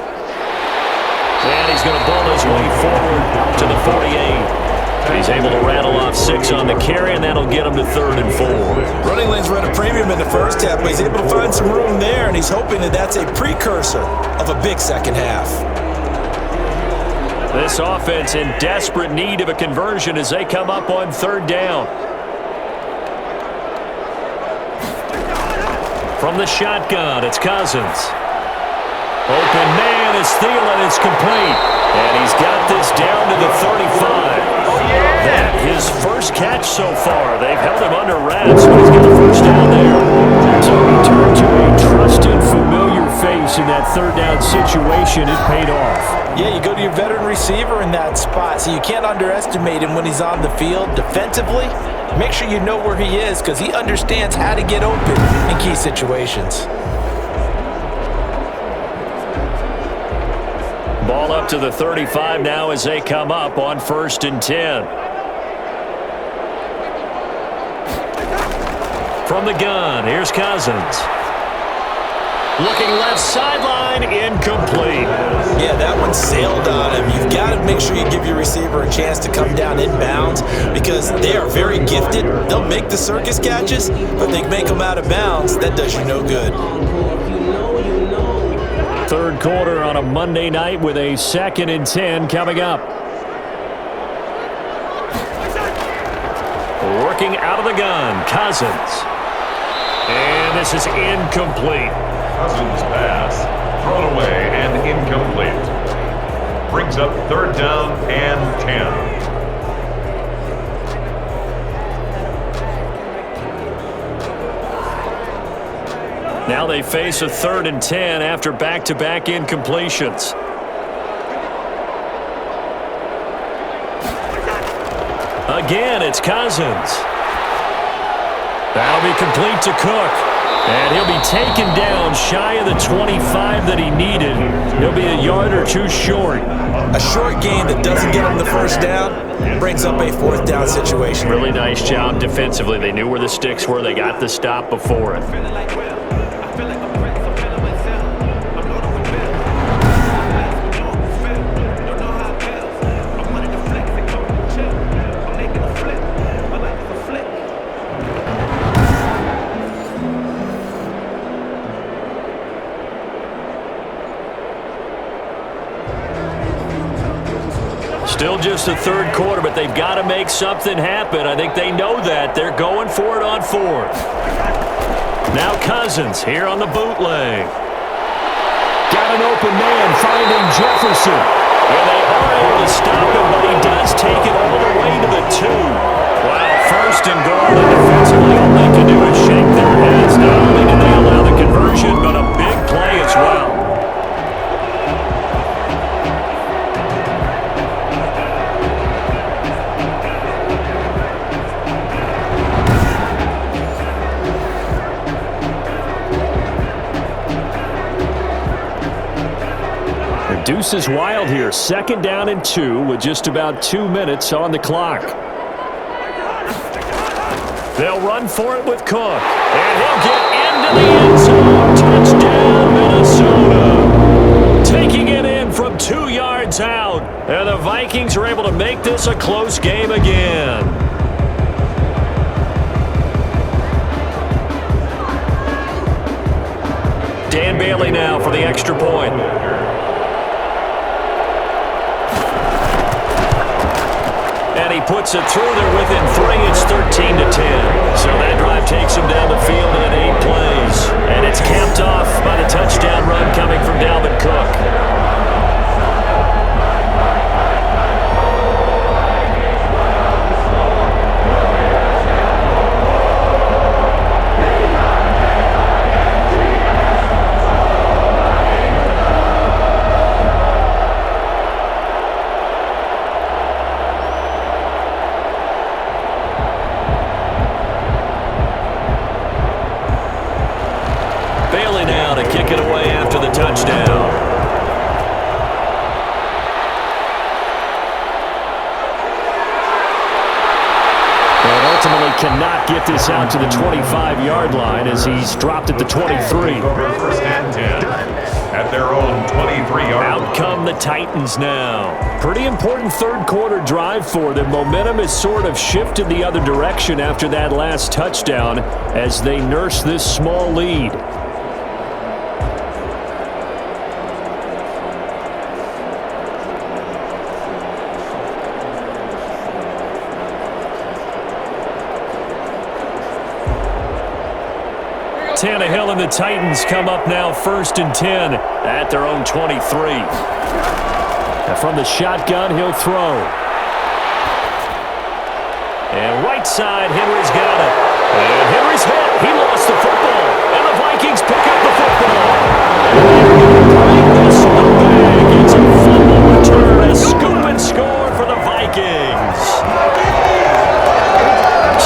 And he's going to ball his way forward to the 48. He's able to rattle off 6 on the carry, and that'll get him to 3rd and 4. Running lanes were at a premium in the first half, but he's able to find some room there, and he's hoping that that's a precursor of a big second half. This offense in desperate need of a conversion as they come up on 3rd down. From the shotgun, it's Cousins. Open man is Thielen. It's complete. And he's got this down to the 35. That his first catch so far. They've held him under wraps, but he's got the first down there. So he turned to a trusted, familiar face in that 3rd down situation. It paid off. Yeah, you go to your veteran receiver in that spot, so you can't underestimate him when he's on the field defensively. Make sure you know where he is because he understands how to get open in key situations. Ball up to the 35 now as they come up on 1st and 10. From the gun, here's Cousins. Looking left sideline, incomplete. Yeah, that one sailed on him. You've got to make sure you give your receiver a chance to come down inbounds because they are very gifted. They'll make the circus catches, but they make them out of bounds. That does you no good. 3rd quarter on a Monday night with a 2nd and 10 coming up. Working out of the gun, Cousins. And this is incomplete. Cousins' pass thrown away and incomplete. Brings up 3rd down and 10. Now they face a 3rd and 10 after back-to-back incompletions. Again, it's Cousins. That'll be complete to Cook. And he'll be taken down shy of the 25 that he needed. He'll be a yard or two short. A short gain that doesn't get him the first down brings up a fourth down situation. Really nice job defensively. They knew where the sticks were. They got the stop before it. Still just the third quarter, but they've got to make something happen. I think they know that. They're going for it on fourth. Now Cousins here on the bootleg. Got an open man finding Jefferson. And they are able to stop him, but he does take it all the way to the 2. Wow, first and goal, and defensively all they can do is shake their heads. Not only did they allow the conversion, but a big play as well. Deuce is wild here. 2nd down and 2 with just about 2 minutes on the clock. They'll run for it with Cook. And he'll get into the end zone. Touchdown, Minnesota. Taking it in from 2 yards out. And the Vikings are able to make this a close game again. Dan Bailey now for the extra point. And he puts it through there within 3. It's 13-10. So that drive takes him down the field in 8 plays. And it's capped off by the touchdown run coming from Dalvin Cook. Cannot get this out to the 25-yard line as he's dropped at the 23. First and 10 at their own 23-yard. Out come the Titans now. Pretty important third quarter drive for them. Momentum has sort of shifted the other direction after that last touchdown as they nurse this small lead. Tannehill and the Titans come up now 1st and 10 at their own 23. And from the shotgun, he'll throw. And right side, Henry's got it. And Henry's hit. He lost the football. And the Vikings pick up the football. And they're going to bring this one back. It's a fumble return. A scoop and score for the Vikings.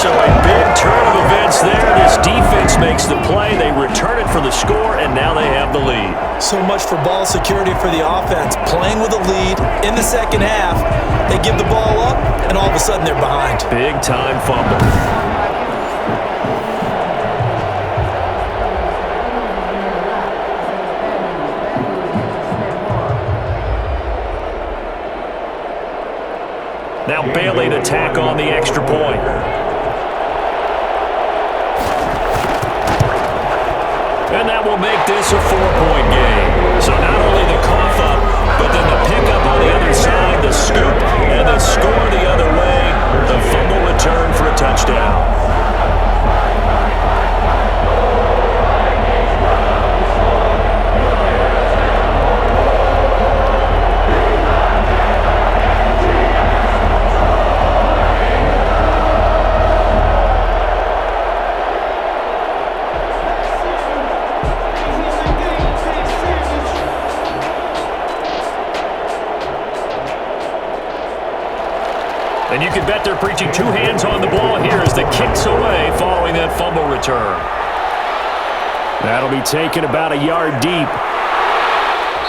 So a big turn of events there. This defense makes the play. They return it for the score, and now they have the lead. So much for ball security for the offense. Playing with a lead in the second half. They give the ball up, and all of a sudden they're behind. Big-time fumble. Now Bailey to tack on the extra point. And that will make this a 4-point game. So not only the cough up, but then the pickup on the other side, the scoop, and the score the other way. The fumble return for a touchdown. And you can bet they're preaching 2 hands on the ball here as the kick's away following that fumble return. That'll be taken about a yard deep.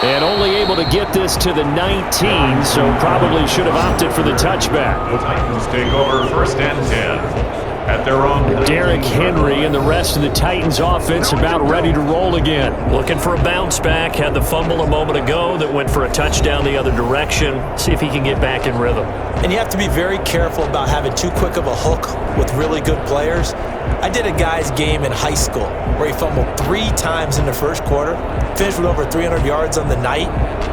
And only able to get this to the 19, so probably should have opted for the touchback. The Titans take over 1st and 10 at their own. Derrick Henry and the rest of the Titans offense about ready to roll again. Looking for a bounce back. Had the fumble a moment ago that went for a touchdown the other direction. See if he can get back in rhythm. And you have to be very careful about having too quick of a hook with really good players. I did a guy's game in high school where he fumbled 3 times in the first quarter, finished with over 300 yards on the night,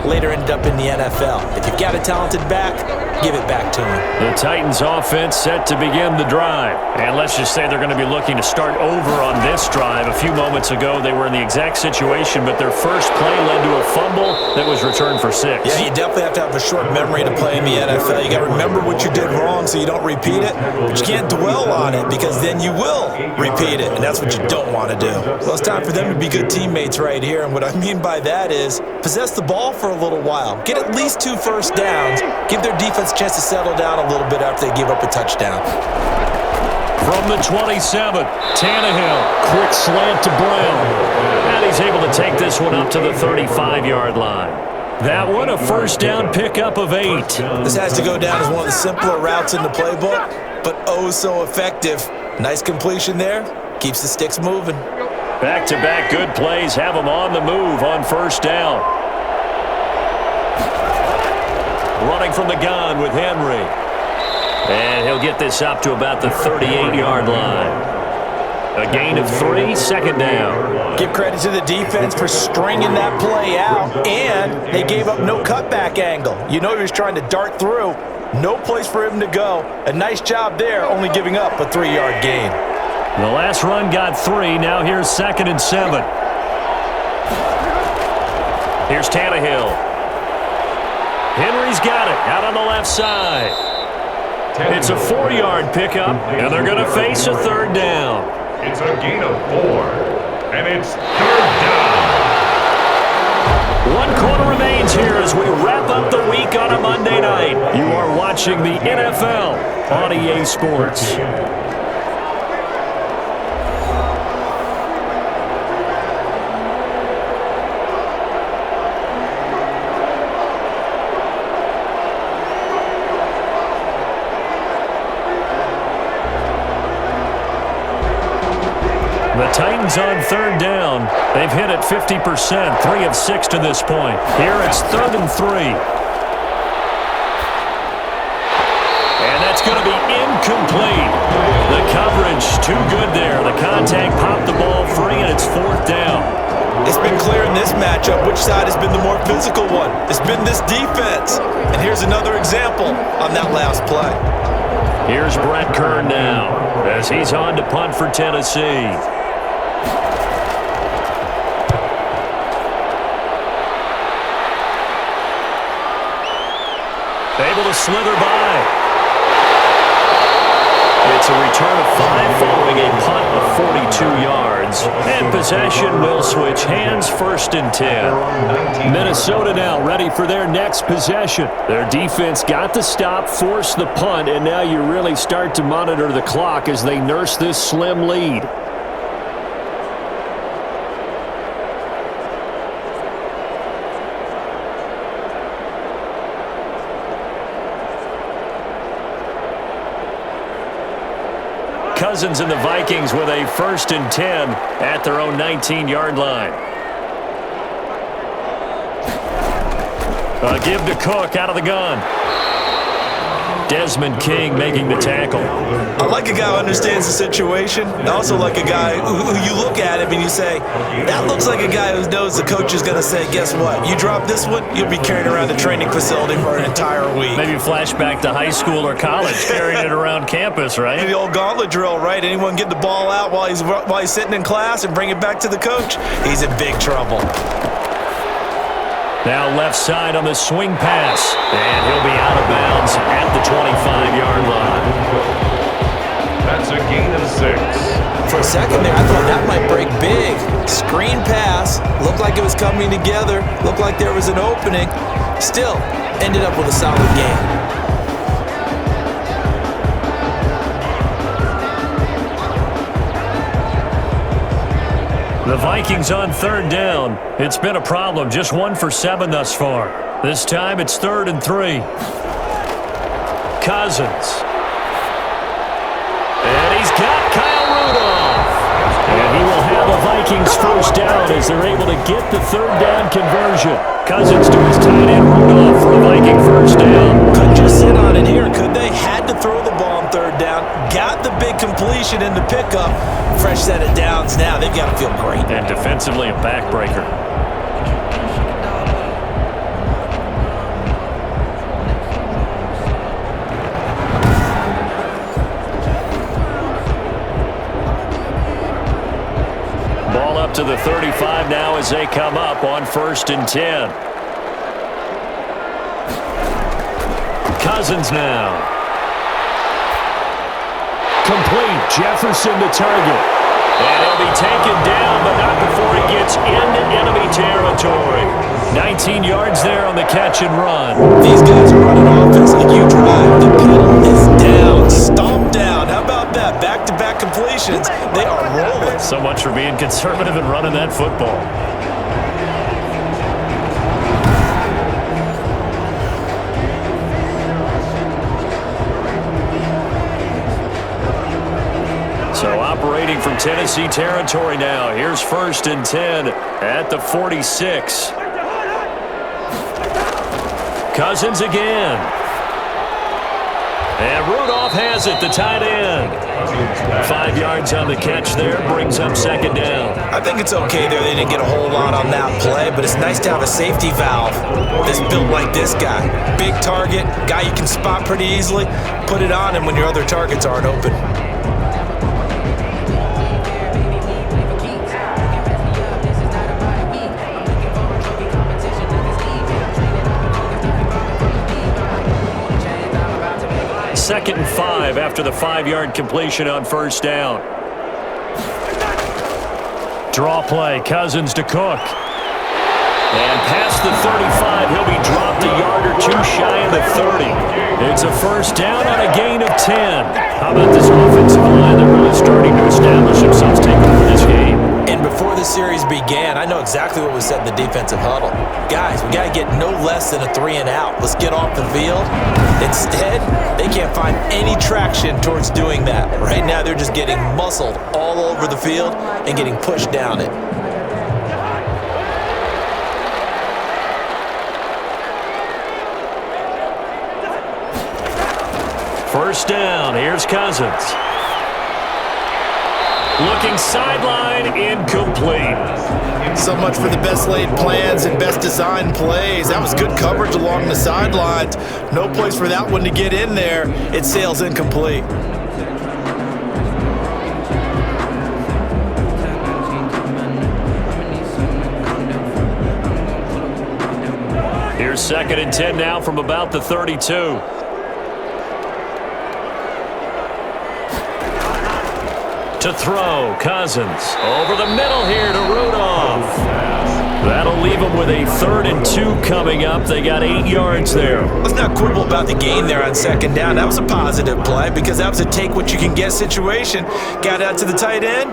later ended up in the NFL. If you've got a talented back, give it back to him. The Titans offense set to begin the drive. And let's just say they're going to be looking to start over on this drive. A few moments ago, they were in the exact situation, but their first play led to a fumble that was returned for 6. Yeah, you definitely have to have a short memory to play in the NFL. You got to remember what you did wrong so you don't repeat it, but you can't dwell on it because then you will repeat it, and that's what you don't want to do. Well, it's time for them to be good teammates right here, and what I mean by that is possess the ball for a little while. Get at least 2 first downs. Give their defense a chance to settle down a little bit after they give up a touchdown. From the 27, Tannehill, quick slant to Brown. And he's able to take this one up to the 35-yard line. That one a first down pickup of 8. This has to go down as one of the simpler routes in the playbook, but oh so effective. Nice completion there. Keeps the sticks moving. Back-to-back good plays have them on the move on first down. Running from the gun with Henry. And he'll get this up to about the 38-yard line. A gain of 3, second down. Give credit to the defense for stringing that play out, and they gave up no cutback angle. You know he was trying to dart through. No place for him to go. A nice job there, only giving up a 3-yard gain. The last run got 3. Now here's 2nd and 7. Here's Tannehill. Henry's got it out on the left side. It's a 4-yard pickup, and they're going to face a 3rd down. It's a gain of 4, and it's 3rd down. 1 quarter remains here as we wrap up the week on a Monday night. You are watching the NFL on EA Sports. The Titans on 3rd down. They've hit it 50%, 3 of 6 to this point. Here it's 3rd and 3. And that's going to be incomplete. The coverage too good there. The contact popped the ball free, and it's 4th down. It's been clear in this matchup which side has been the more physical one. It's been this defense. And here's another example on that last play. Here's Brett Kern now as he's on to punt for Tennessee. Able to slither by. It's a return of 5 following a punt of 42 yards. And possession will switch hands, 1st and 10. Minnesota now ready for their next possession. Their defense got the stop, forced the punt, and now you really start to monitor the clock as they nurse this slim lead. Cousins and the Vikings with a 1st and 10 at their own 19-yard line. A give to Cook out of the gun. Desmond King making the tackle. I like a guy who understands the situation. I also like a guy who you look at him and you say, that looks like a guy who knows the coach is going to say, guess what? You drop this one, you'll be carrying around the training facility for an entire week. Maybe flashback to high school or college, carrying it around campus, right? The old gauntlet drill, right? Anyone get the ball out while he's sitting in class and bring it back to the coach? He's in big trouble. Now left side on the swing pass. And he'll be out of bounds at the 25-yard line. That's a gain of 6. For a second there, I thought that might break big. Screen pass. Looked like it was coming together. Looked like there was an opening. Still, ended up with a solid game. The Vikings on third down. It's been a problem. Just 1 for 7 thus far. This time it's 3rd and 3. Cousins. And he's got Kyle Rudolph. And he will have a Vikings first down as they're able to get the 3rd down conversion. Cousins to his tight end Rudolph for a Viking first down. Couldn't just sit on it here, could they? Had to throw the ball on 3rd down. Got the big completion in the pickup. Fresh set of downs now. They've got to feel great. And defensively a backbreaker. Ball up to the 35 now as they come up on 1st and 10. Cousins now. Complete. Jefferson to target. And he'll be taken down, but not before he gets into enemy territory. 19 yards there on the catch and run. These guys are running offense like you drive. The pedal is down. Stomp down. How about that? Back-to-back completions. They are rolling. So much for being conservative and running that football. So operating from Tennessee territory now. Here's 1st and 10 at the 46. Cousins again. And Rudolph has it, the tight end. 5 yards on the catch there, brings up 2nd down. I think it's okay there. They didn't get a whole lot on that play, but it's nice to have a safety valve that's built like this guy. Big target, guy you can spot pretty easily. Put it on him when your other targets aren't open. Second and 5 after the 5-yard completion on 1st down. Draw play, Cousins to Cook. And past the 35, he'll be dropped a yard or 2 shy of the 30. It's a 1st down on a gain of 10. How about this offensive line? They're really starting to establish themselves taking over this game. And before the series began, I know exactly what was said in the defensive huddle. Guys, we got to get no less than a 3 and out. Let's get off the field. Instead, they can't find any traction towards doing that. Right now, they're just getting muscled all over the field and getting pushed down it. First down, here's Cousins. Looking sideline, incomplete. So much for the best laid plans and best designed plays. That was good coverage along the sidelines. No place for that one to get in there. It sails incomplete. Here's 2nd and 10 now from about the 32. To throw, Cousins. Over the middle here to Rudolph. That'll leave them with a 3rd and 2 coming up. They got 8 yards there. Let's not quibble about the gain there on 2nd down. That was a positive play because that was a take-what-you-can-get situation. Got out to the tight end.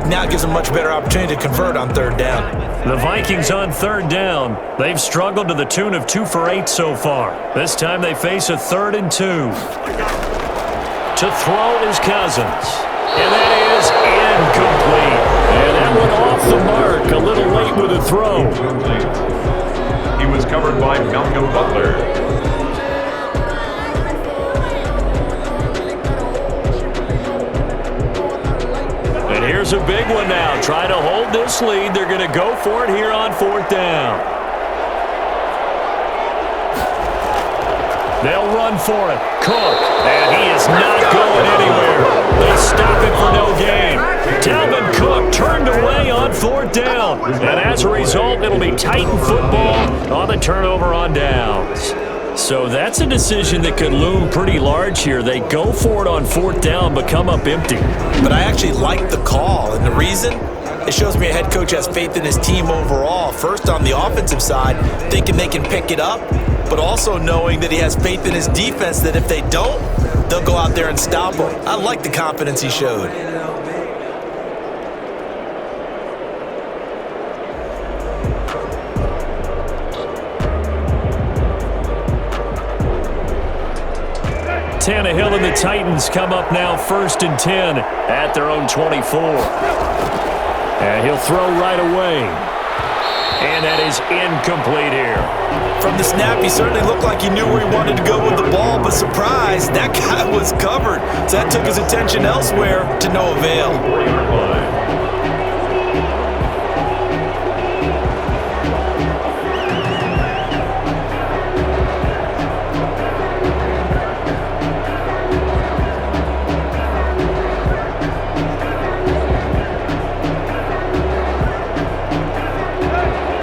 Now it gives them a much better opportunity to convert on 3rd down. The Vikings on 3rd down. They've struggled to the tune of 2 for 8 so far. This time they face a 3rd and 2. To throw is Cousins. And that is incomplete. And that went off the mark. A little late with a throw. He was covered by Malcolm Butler. And here's a big one now. Try to hold this lead. They're going to go for it here on 4th down. They'll run for it. Cook. And he is not going anywhere. They stop it for no gain. Dalvin Cook turned away on 4th down. And as a result, it'll be Titan football on the turnover on downs. So that's a decision that could loom pretty large here. They go for it on 4th down, but come up empty. But I actually like the call, and the reason? It shows me a head coach has faith in his team overall. First, on the offensive side, thinking they can pick it up, but also knowing that he has faith in his defense that if they don't, they'll go out there and stop them. I like the confidence he showed. Tannehill and the Titans come up now 1st and 10 at their own 24. And he'll throw right away. And that is incomplete here. From the snap, he certainly looked like he knew where he wanted to go with the ball, but surprise, that guy was covered. So that took his attention elsewhere to no avail.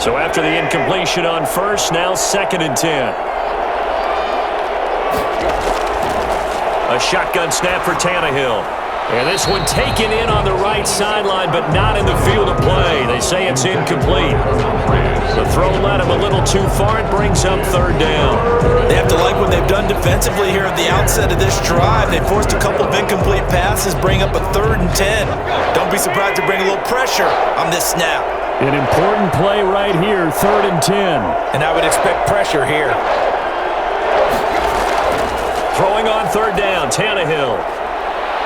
So after the incompletion on first, now 2nd and 10. A shotgun snap for Tannehill. And this one taken in on the right sideline, but not in the field of play. They say it's incomplete. The throw led him a little too far. It brings up 3rd down. They have to like what they've done defensively here at the outset of this drive. They forced a couple of incomplete passes, bring up a 3rd and 10. Don't be surprised to bring a little pressure on this snap. An important play right here, 3rd and 10. And I would expect pressure here. Throwing on 3rd down, Tannehill.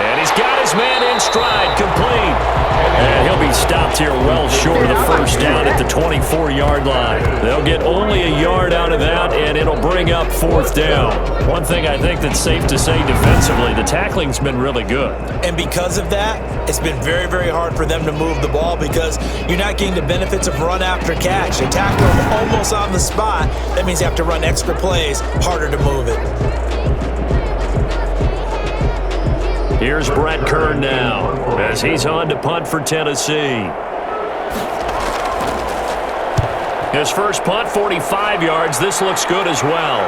And he's got his man in stride, complete. And he'll be stopped here well short of the 1st down at the 24-yard line. They'll get only a yard out of that, and it'll bring up 4th down. One thing I think that's safe to say defensively, the tackling's been really good. And because of that, it's been very, very hard for them to move the ball because you're not getting the benefits of run after catch. They tackle them almost on the spot. That means you have to run extra plays, harder to move it. Here's Brett Kern now as he's on to punt for Tennessee. His first punt, 45 yards. This looks good as well.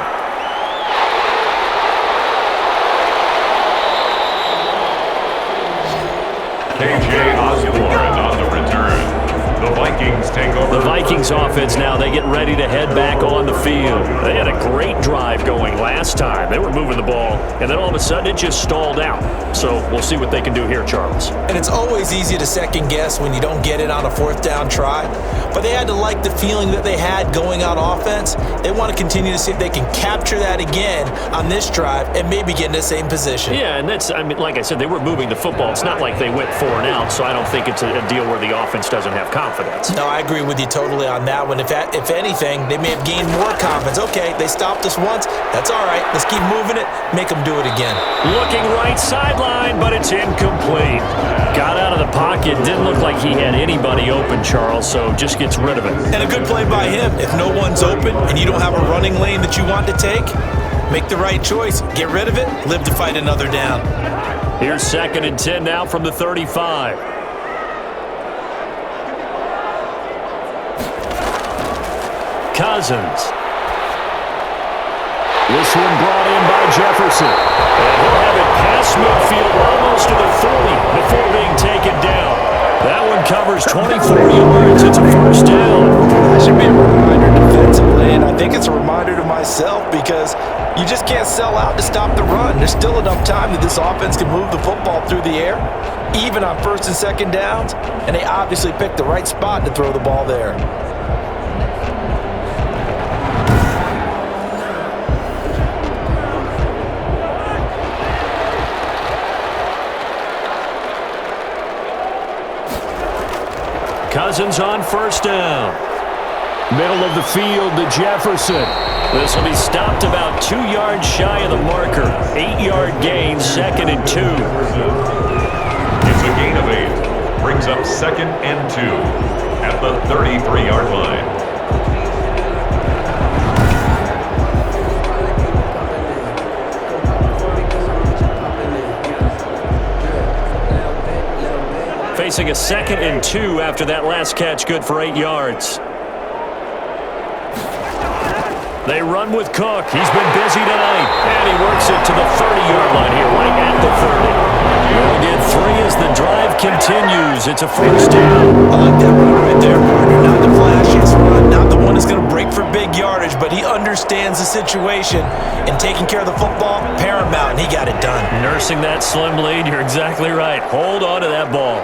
KJ Osborne on the return. The Vikings take over. The Vikings offense now, they get ready to head back on the field. They had a great drive going last time. They were moving the ball, and then all of a sudden it just stalled out. So we'll see what they can do here, Charles. And it's always easy to second guess when you don't get it on a 4th down try. But they had to like the feeling that they had going on offense. They want to continue to see if they can capture that again on this drive and maybe get in the same position. Yeah, and that's, I mean, like I said, they were moving the football. It's not like they went 4 and out, so I don't think it's a deal where the offense doesn't have confidence. No, I agree with you totally on that one. If anything, they may have gained more confidence. Okay, they stopped us once. That's all right. Let's keep moving it. Make them do it again. Looking right sideline, but it's incomplete. Got out of the pocket. Didn't look like he had anybody open, Charles, so just gets rid of it. And a good play by him. If no one's open and you don't have a running lane that you want to take, make the right choice. Get rid of it. Live to fight another down. Here's 2nd and 10 now from the 35. Cousins. This one brought in by Jefferson. And he'll have it past midfield almost to the 40 before being taken down. That one covers 24 yards. It's a 1st down. That should be a reminder defensively, and I think it's a reminder to myself because you just can't sell out to stop the run. There's still enough time that this offense can move the football through the air, even on 1st and 2nd downs, and they obviously picked the right spot to throw the ball there. Cousins on 1st down. Middle of the field to Jefferson. This will be stopped about 2 yards shy of the marker. 8-yard gain, 2nd and 2. It's a gain of 8. Brings up 2nd and 2 at the 33-yard line. Facing a 2nd and 2 after that last catch, good for 8 yards. They run with Cook. He's been busy tonight. And he works it to the 30-yard line here, right at the 30. They'll get 3 as the drive continues. It's a 1st down. I like that run right there, partner. Not the flashiest run, not the one that's going to break for big yardage, but he understands the situation, and taking care of the football, paramount, and he got it done. Nursing that slim lead, you're exactly right. Hold on to that ball.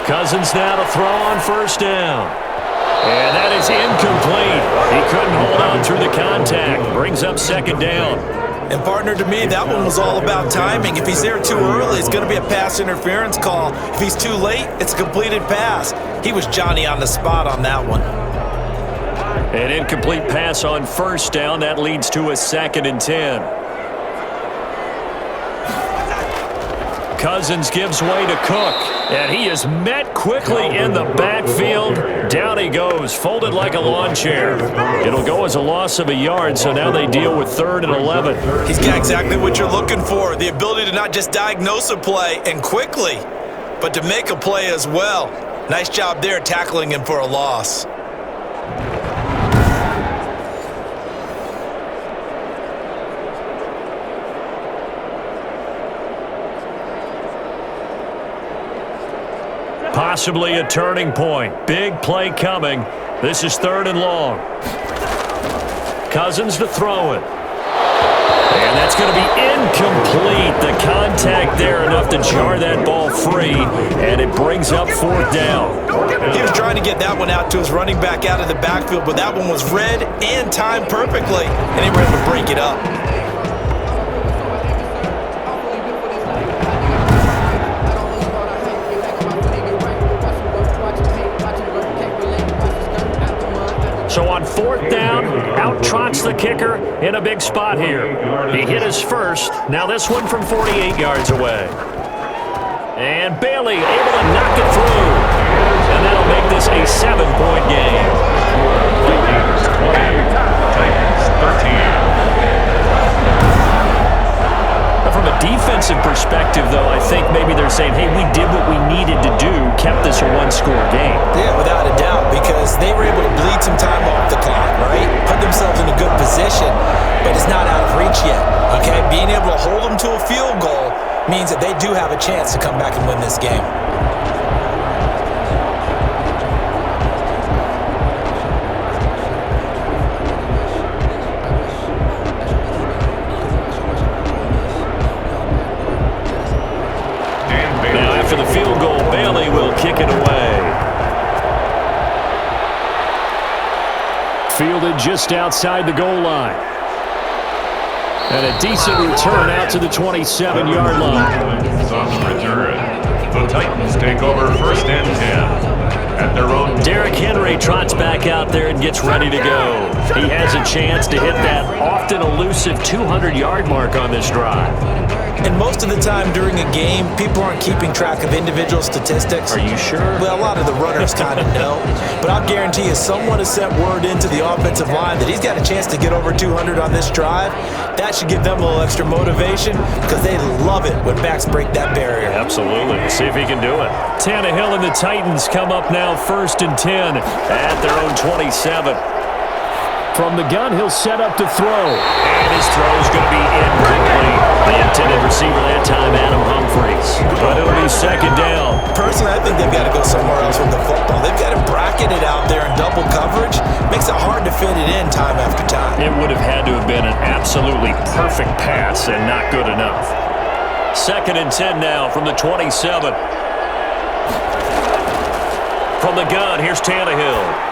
Cousins now to throw on 1st down. And that is incomplete. He couldn't hold on through the contact. Brings up 2nd down. And partner, to me, that one was all about timing. If he's there too early, it's going to be a pass interference call. If he's too late, it's a completed pass. He was Johnny on the spot on that one. An incomplete pass on first down. That leads to a 2nd and 10. Cousins gives way to Cook, and he is met quickly in the backfield. Down he goes, folded like a lawn chair. It'll go as a loss of a yard, so now they deal with 3rd and 11. He's got exactly what you're looking for, the ability to not just diagnose a play and quickly, but to make a play as well. Nice job there tackling him for a loss. Possibly a turning point. Big play coming. This is 3rd and long. Cousins to throw it. And that's going to be incomplete. The contact there enough to jar that ball free, and it brings up 4th down. He was trying to get that one out to his running back out of the backfield, but that one was read and timed perfectly, and they were able to break it up. So on 4th down, out trots the kicker in a big spot here. He hit his first. Now this one from 48 yards away. And Bailey able to knock it through. And that'll make this a 7-point game. Vikings 20, Titans 13. From a defensive perspective, though, I think maybe they're saying, hey, we did what we needed to do, kept this a 1-score game. Yeah, without a doubt, because they were able to bleed some time off the clock, right? Put themselves in a good position, but it's not out of reach yet, okay? Being able to hold them to a field goal means that they do have a chance to come back and win this game. After the field goal, Bailey will kick it away. Fielded just outside the goal line. And a decent return out to the 27-yard line. On return, the Titans take over 1st and 10. At their own. Derrick Henry trots back out there and gets ready to go. He has a chance to hit that often elusive 200-yard mark on this drive. And most of the time during a game, people aren't keeping track of individual statistics. Are you sure? Well, a lot of the runners kind of know. But I'll guarantee you someone has sent word into the offensive line that he's got a chance to get over 200 on this drive. That should give them a little extra motivation because they love it when backs break that barrier. Absolutely. See if he can do it. Tannehill and the Titans come up now 1st and 10 at their own 27. From the gun, he'll set up to throw. And his throw is going to be incomplete. The intended receiver that time, Adam Humphries. But it'll be 2nd down. Personally, I think they've got to go somewhere else with the football. They've got him bracketed out there in double coverage. Makes it hard to fit it in time after time. It would have had to have been an absolutely perfect pass and not good enough. 2nd and 10 now from the 27. From the gun, here's Tannehill.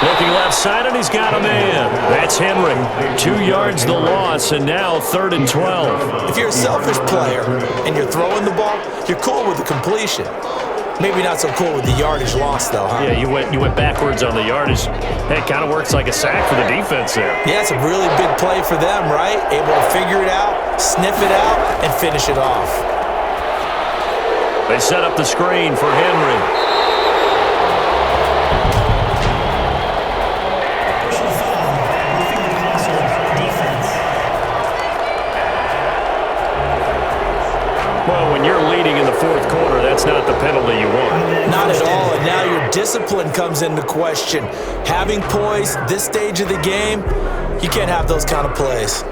Looking left side, and he's got a man. That's Henry. 2 yards the loss, and now 3rd and 12. If you're a selfish player and you're throwing the ball, you're cool with the completion. Maybe not so cool with the yardage loss, though, huh? Yeah, you went backwards on the yardage. It kind of works like a sack for the defense there. Yeah, it's a really big play for them, right? Able to figure it out, sniff it out, and finish it off. They set up the screen for Henry. Well, when you're leading in the 4th quarter, that's not the penalty you want. Not at all, and now your discipline comes into question. Having poise this stage of the game, you can't have those kind of plays.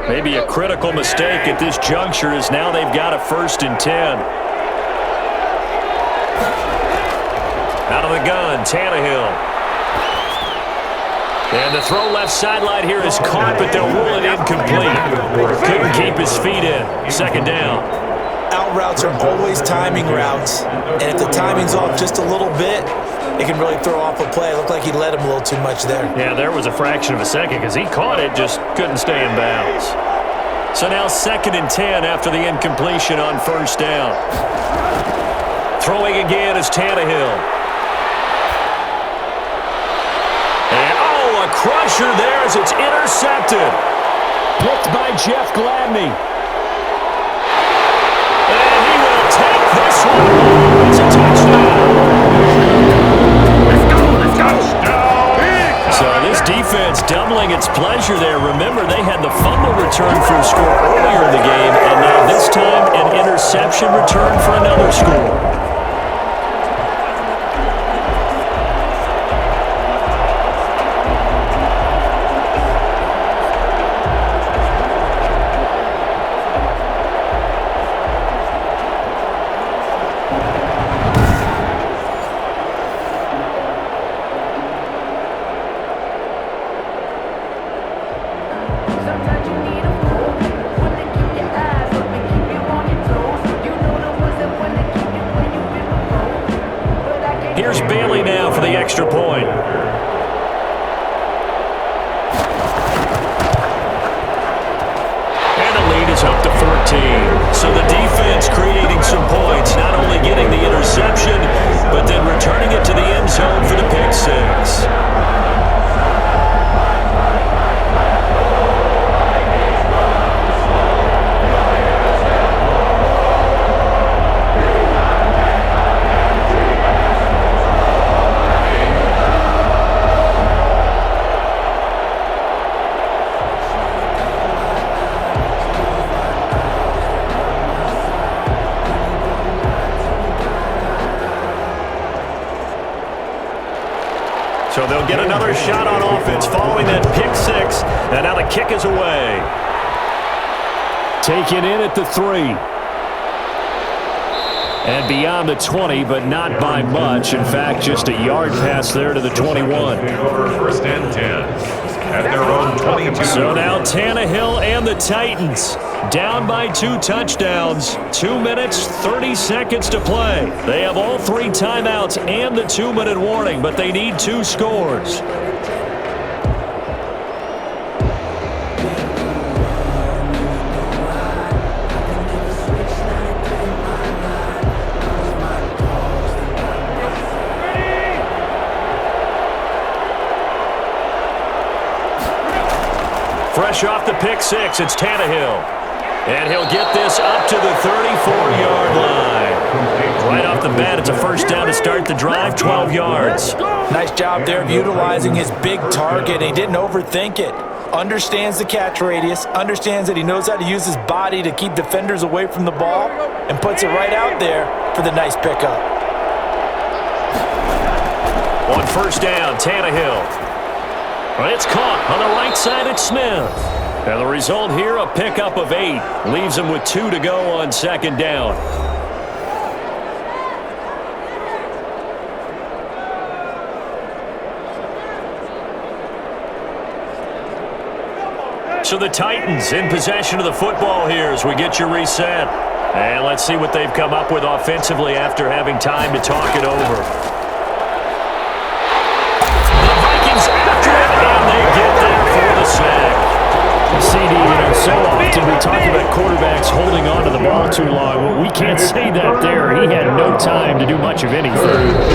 Maybe a critical mistake at this juncture is now they've got a 1st and 10. Out of the gun, Tannehill. And the throw left sideline here is caught, but they'll rule it incomplete. Couldn't keep his feet in. 2nd down. Out routes are always timing routes, and if the timing's off just a little bit, it can really throw off a play. It looked like he led him a little too much there. Yeah, there was a fraction of a second because he caught it, just couldn't stay in bounds. So now 2nd and 10 after the incompletion on 1st down. Throwing again is Tannehill. And, a crusher there as it's intercepted. Picked by Jeff Gladney. And he will take this one home. It's a touchdown. Let's go. So this defense doubling its pleasure there. Remember, they had the fumble return for a score earlier in the game, and now this time an interception return for another score. Here's Bailey now for the extra point. And the lead is up to 14. So the defense creating some points, not only getting the interception, but then returning it to the end zone for the pick six. So they'll get another shot on offense following that pick six. And now the kick is away. Taken in at the 3. And beyond the 20, but not by much. In fact, just a yard pass there to the 21. First and 10. At their own 22. So now Tannehill and the Titans down by 2 touchdowns. 2 minutes, 30 seconds to play. They have all 3 timeouts and the 2-minute warning, but they need 2 scores. Fresh off the pick six, it's Tannehill. And he'll get this up to the 34-yard line. Right off the bat, it's a first down to start the drive, 12 yards. Nice job there of utilizing his big target. He didn't overthink it. Understands the catch radius, understands that he knows how to use his body to keep defenders away from the ball, and puts it right out there for the nice pickup. On first down, Tannehill. Well, it's caught on the right side at Smith. And the result here, a pickup of 8. Leaves him with 2 to go on second down. So the Titans in possession of the football here as we get you reset. And let's see what they've come up with offensively after having time to talk it over. CD, so often we talk about quarterbacks holding on to the ball too long. Well, we can't say that there. He had no time to do much of anything.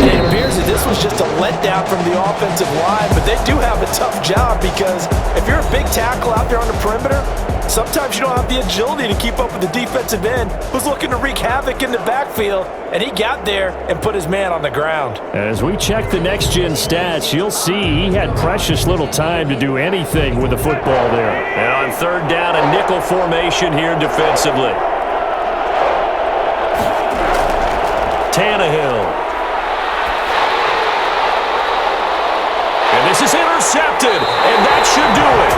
It appears that this was just a letdown from the offensive line, but they do have a tough job because if you're a big tackle out there on the perimeter, sometimes you don't have the agility to keep up with the defensive end who's looking to wreak havoc in the backfield, and he got there and put his man on the ground. As we check the next-gen stats, you'll see he had precious little time to do anything with the football there. And on third down, a nickel formation here defensively. Tannehill. And this is intercepted, and that should do it.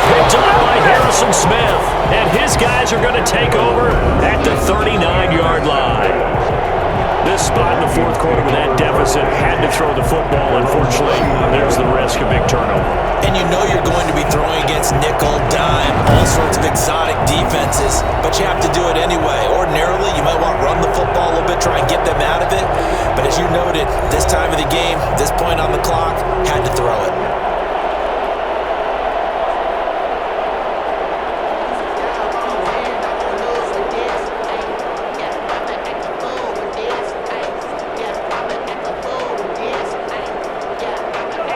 Picked up by Harrison Smith, and his guys are going to take over at the 39-yard line. This spot in the fourth quarter with that deficit had to throw the football. Unfortunately, there's the risk of big turnover. And you know you're going to be throwing against nickel, dime, all sorts of exotic defenses, but you have to do it anyway. Ordinarily, you might want to run the football a little bit, try and get them out of it. But as you noted, this time of the game, this point on the clock, had to throw it.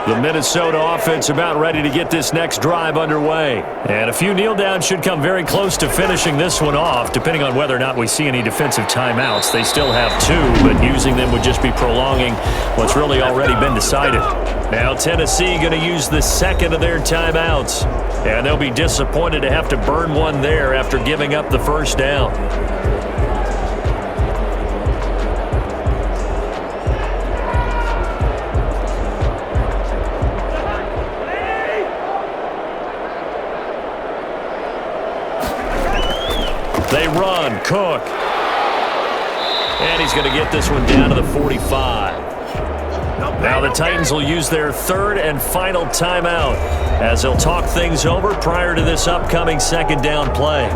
The Minnesota offense about ready to get this next drive underway. And a few kneel downs should come very close to finishing this one off, depending on whether or not we see any defensive timeouts. They still have 2, but using them would just be prolonging what's really already been decided. Now Tennessee going to use the second of their timeouts. And they'll be disappointed to have to burn one there after giving up the first down. They run, Cook. And he's going to get this one down to the 45. Now the Titans will use their third and final timeout as they'll talk things over prior to this upcoming second down play.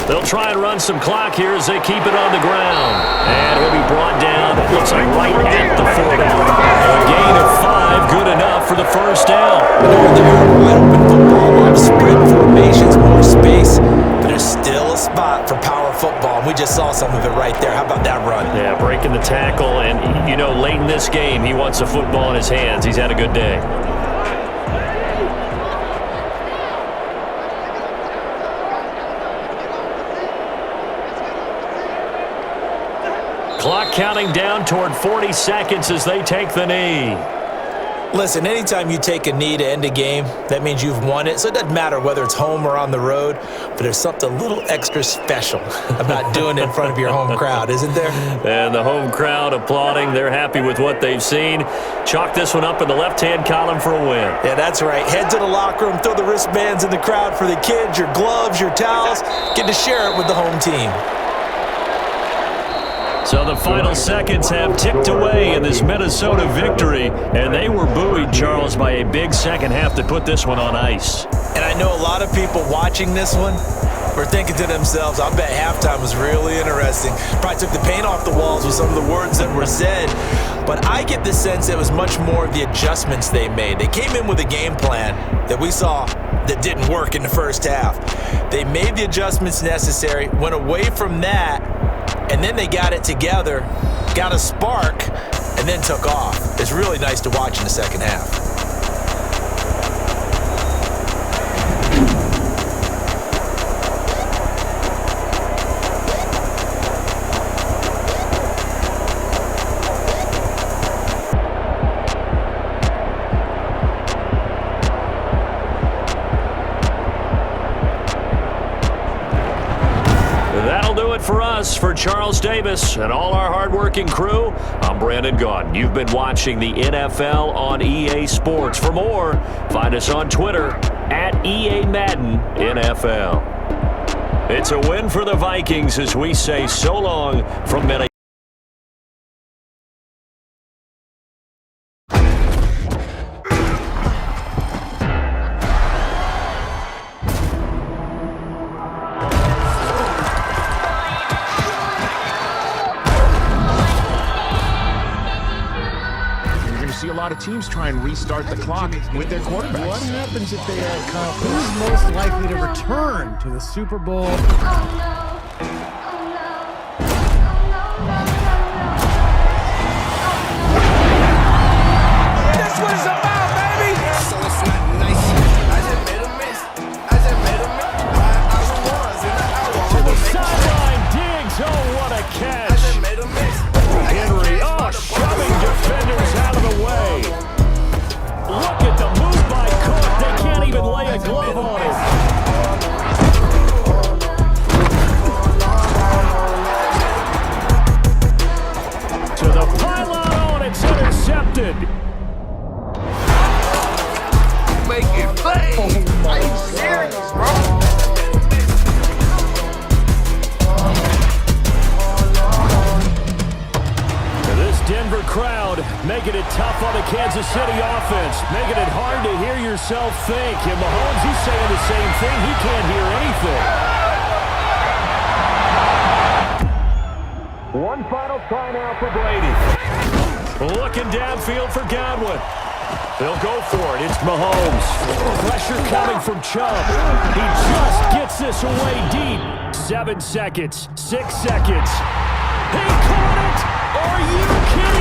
They'll try and run some clock here as they keep it on the ground. And he'll be brought down, it looks like right at the 40. A gain of 5, good enough for the first down. Wide open football, a lot of spread formations, more space, but there's still a spot for power football. We just saw some of it right there. How about that run? Yeah, breaking the tackle, and, you know, late in this game, he wants the football in his hands. He's had a good day. Clock counting down toward 40 seconds as they take the knee. Listen, anytime you take a knee to end a game, that means you've won it. So it doesn't matter whether it's home or on the road, but there's something a little extra special about doing it in front of your home crowd, isn't there? And the home crowd applauding. They're happy with what they've seen. Chalk this one up in the left-hand column for a win. Yeah, that's right. Head to the locker room, throw the wristbands in the crowd for the kids, your gloves, your towels. Get to share it with the home team. So the final seconds have ticked away in this Minnesota victory, and they were buoyed, Charles, by a big second half to put this one on ice. And I know a lot of people watching this one were thinking to themselves, I bet halftime was really interesting. Probably took the paint off the walls with some of the words that were said. But I get the sense it was much more of the adjustments they made. They came in with a game plan that we saw that didn't work in the first half. They made the adjustments necessary, went away from that, and then they got it together, got a spark, and then took off. It's really nice to watch in the second half. For us, for Charles Davis and all our hardworking crew, I'm Brandon Gaudin. You've been watching the NFL on EA Sports. For more, find us on Twitter at EA Madden NFL. It's a win for the Vikings as we say so long from Minnesota. See a lot of teams try and restart the clock with their quarterbacks. What happens if they are confident? Who's most likely to return to the Super Bowl? That's what it's about, baby! So it's not nice. I just made a miss. I just made a miss. I was in the hour. To the sideline, Diggs. Oh, what a catch. I just made a miss. Henry, shoving defenders out of the way. Look at the move by Cook. They can't even lay a glove on him. To the pylon on, it's intercepted. Make it play. Are you serious, bro? Denver crowd making it tough on the Kansas City offense, making it hard to hear yourself think. And Mahomes, he's saying the same thing. He can't hear anything. One final try now for Brady. Looking downfield for Godwin. They'll go for it. It's Mahomes. Pressure coming from Chubb. He just gets this away deep. 7 seconds. 6 seconds. He caught it! Are you kidding?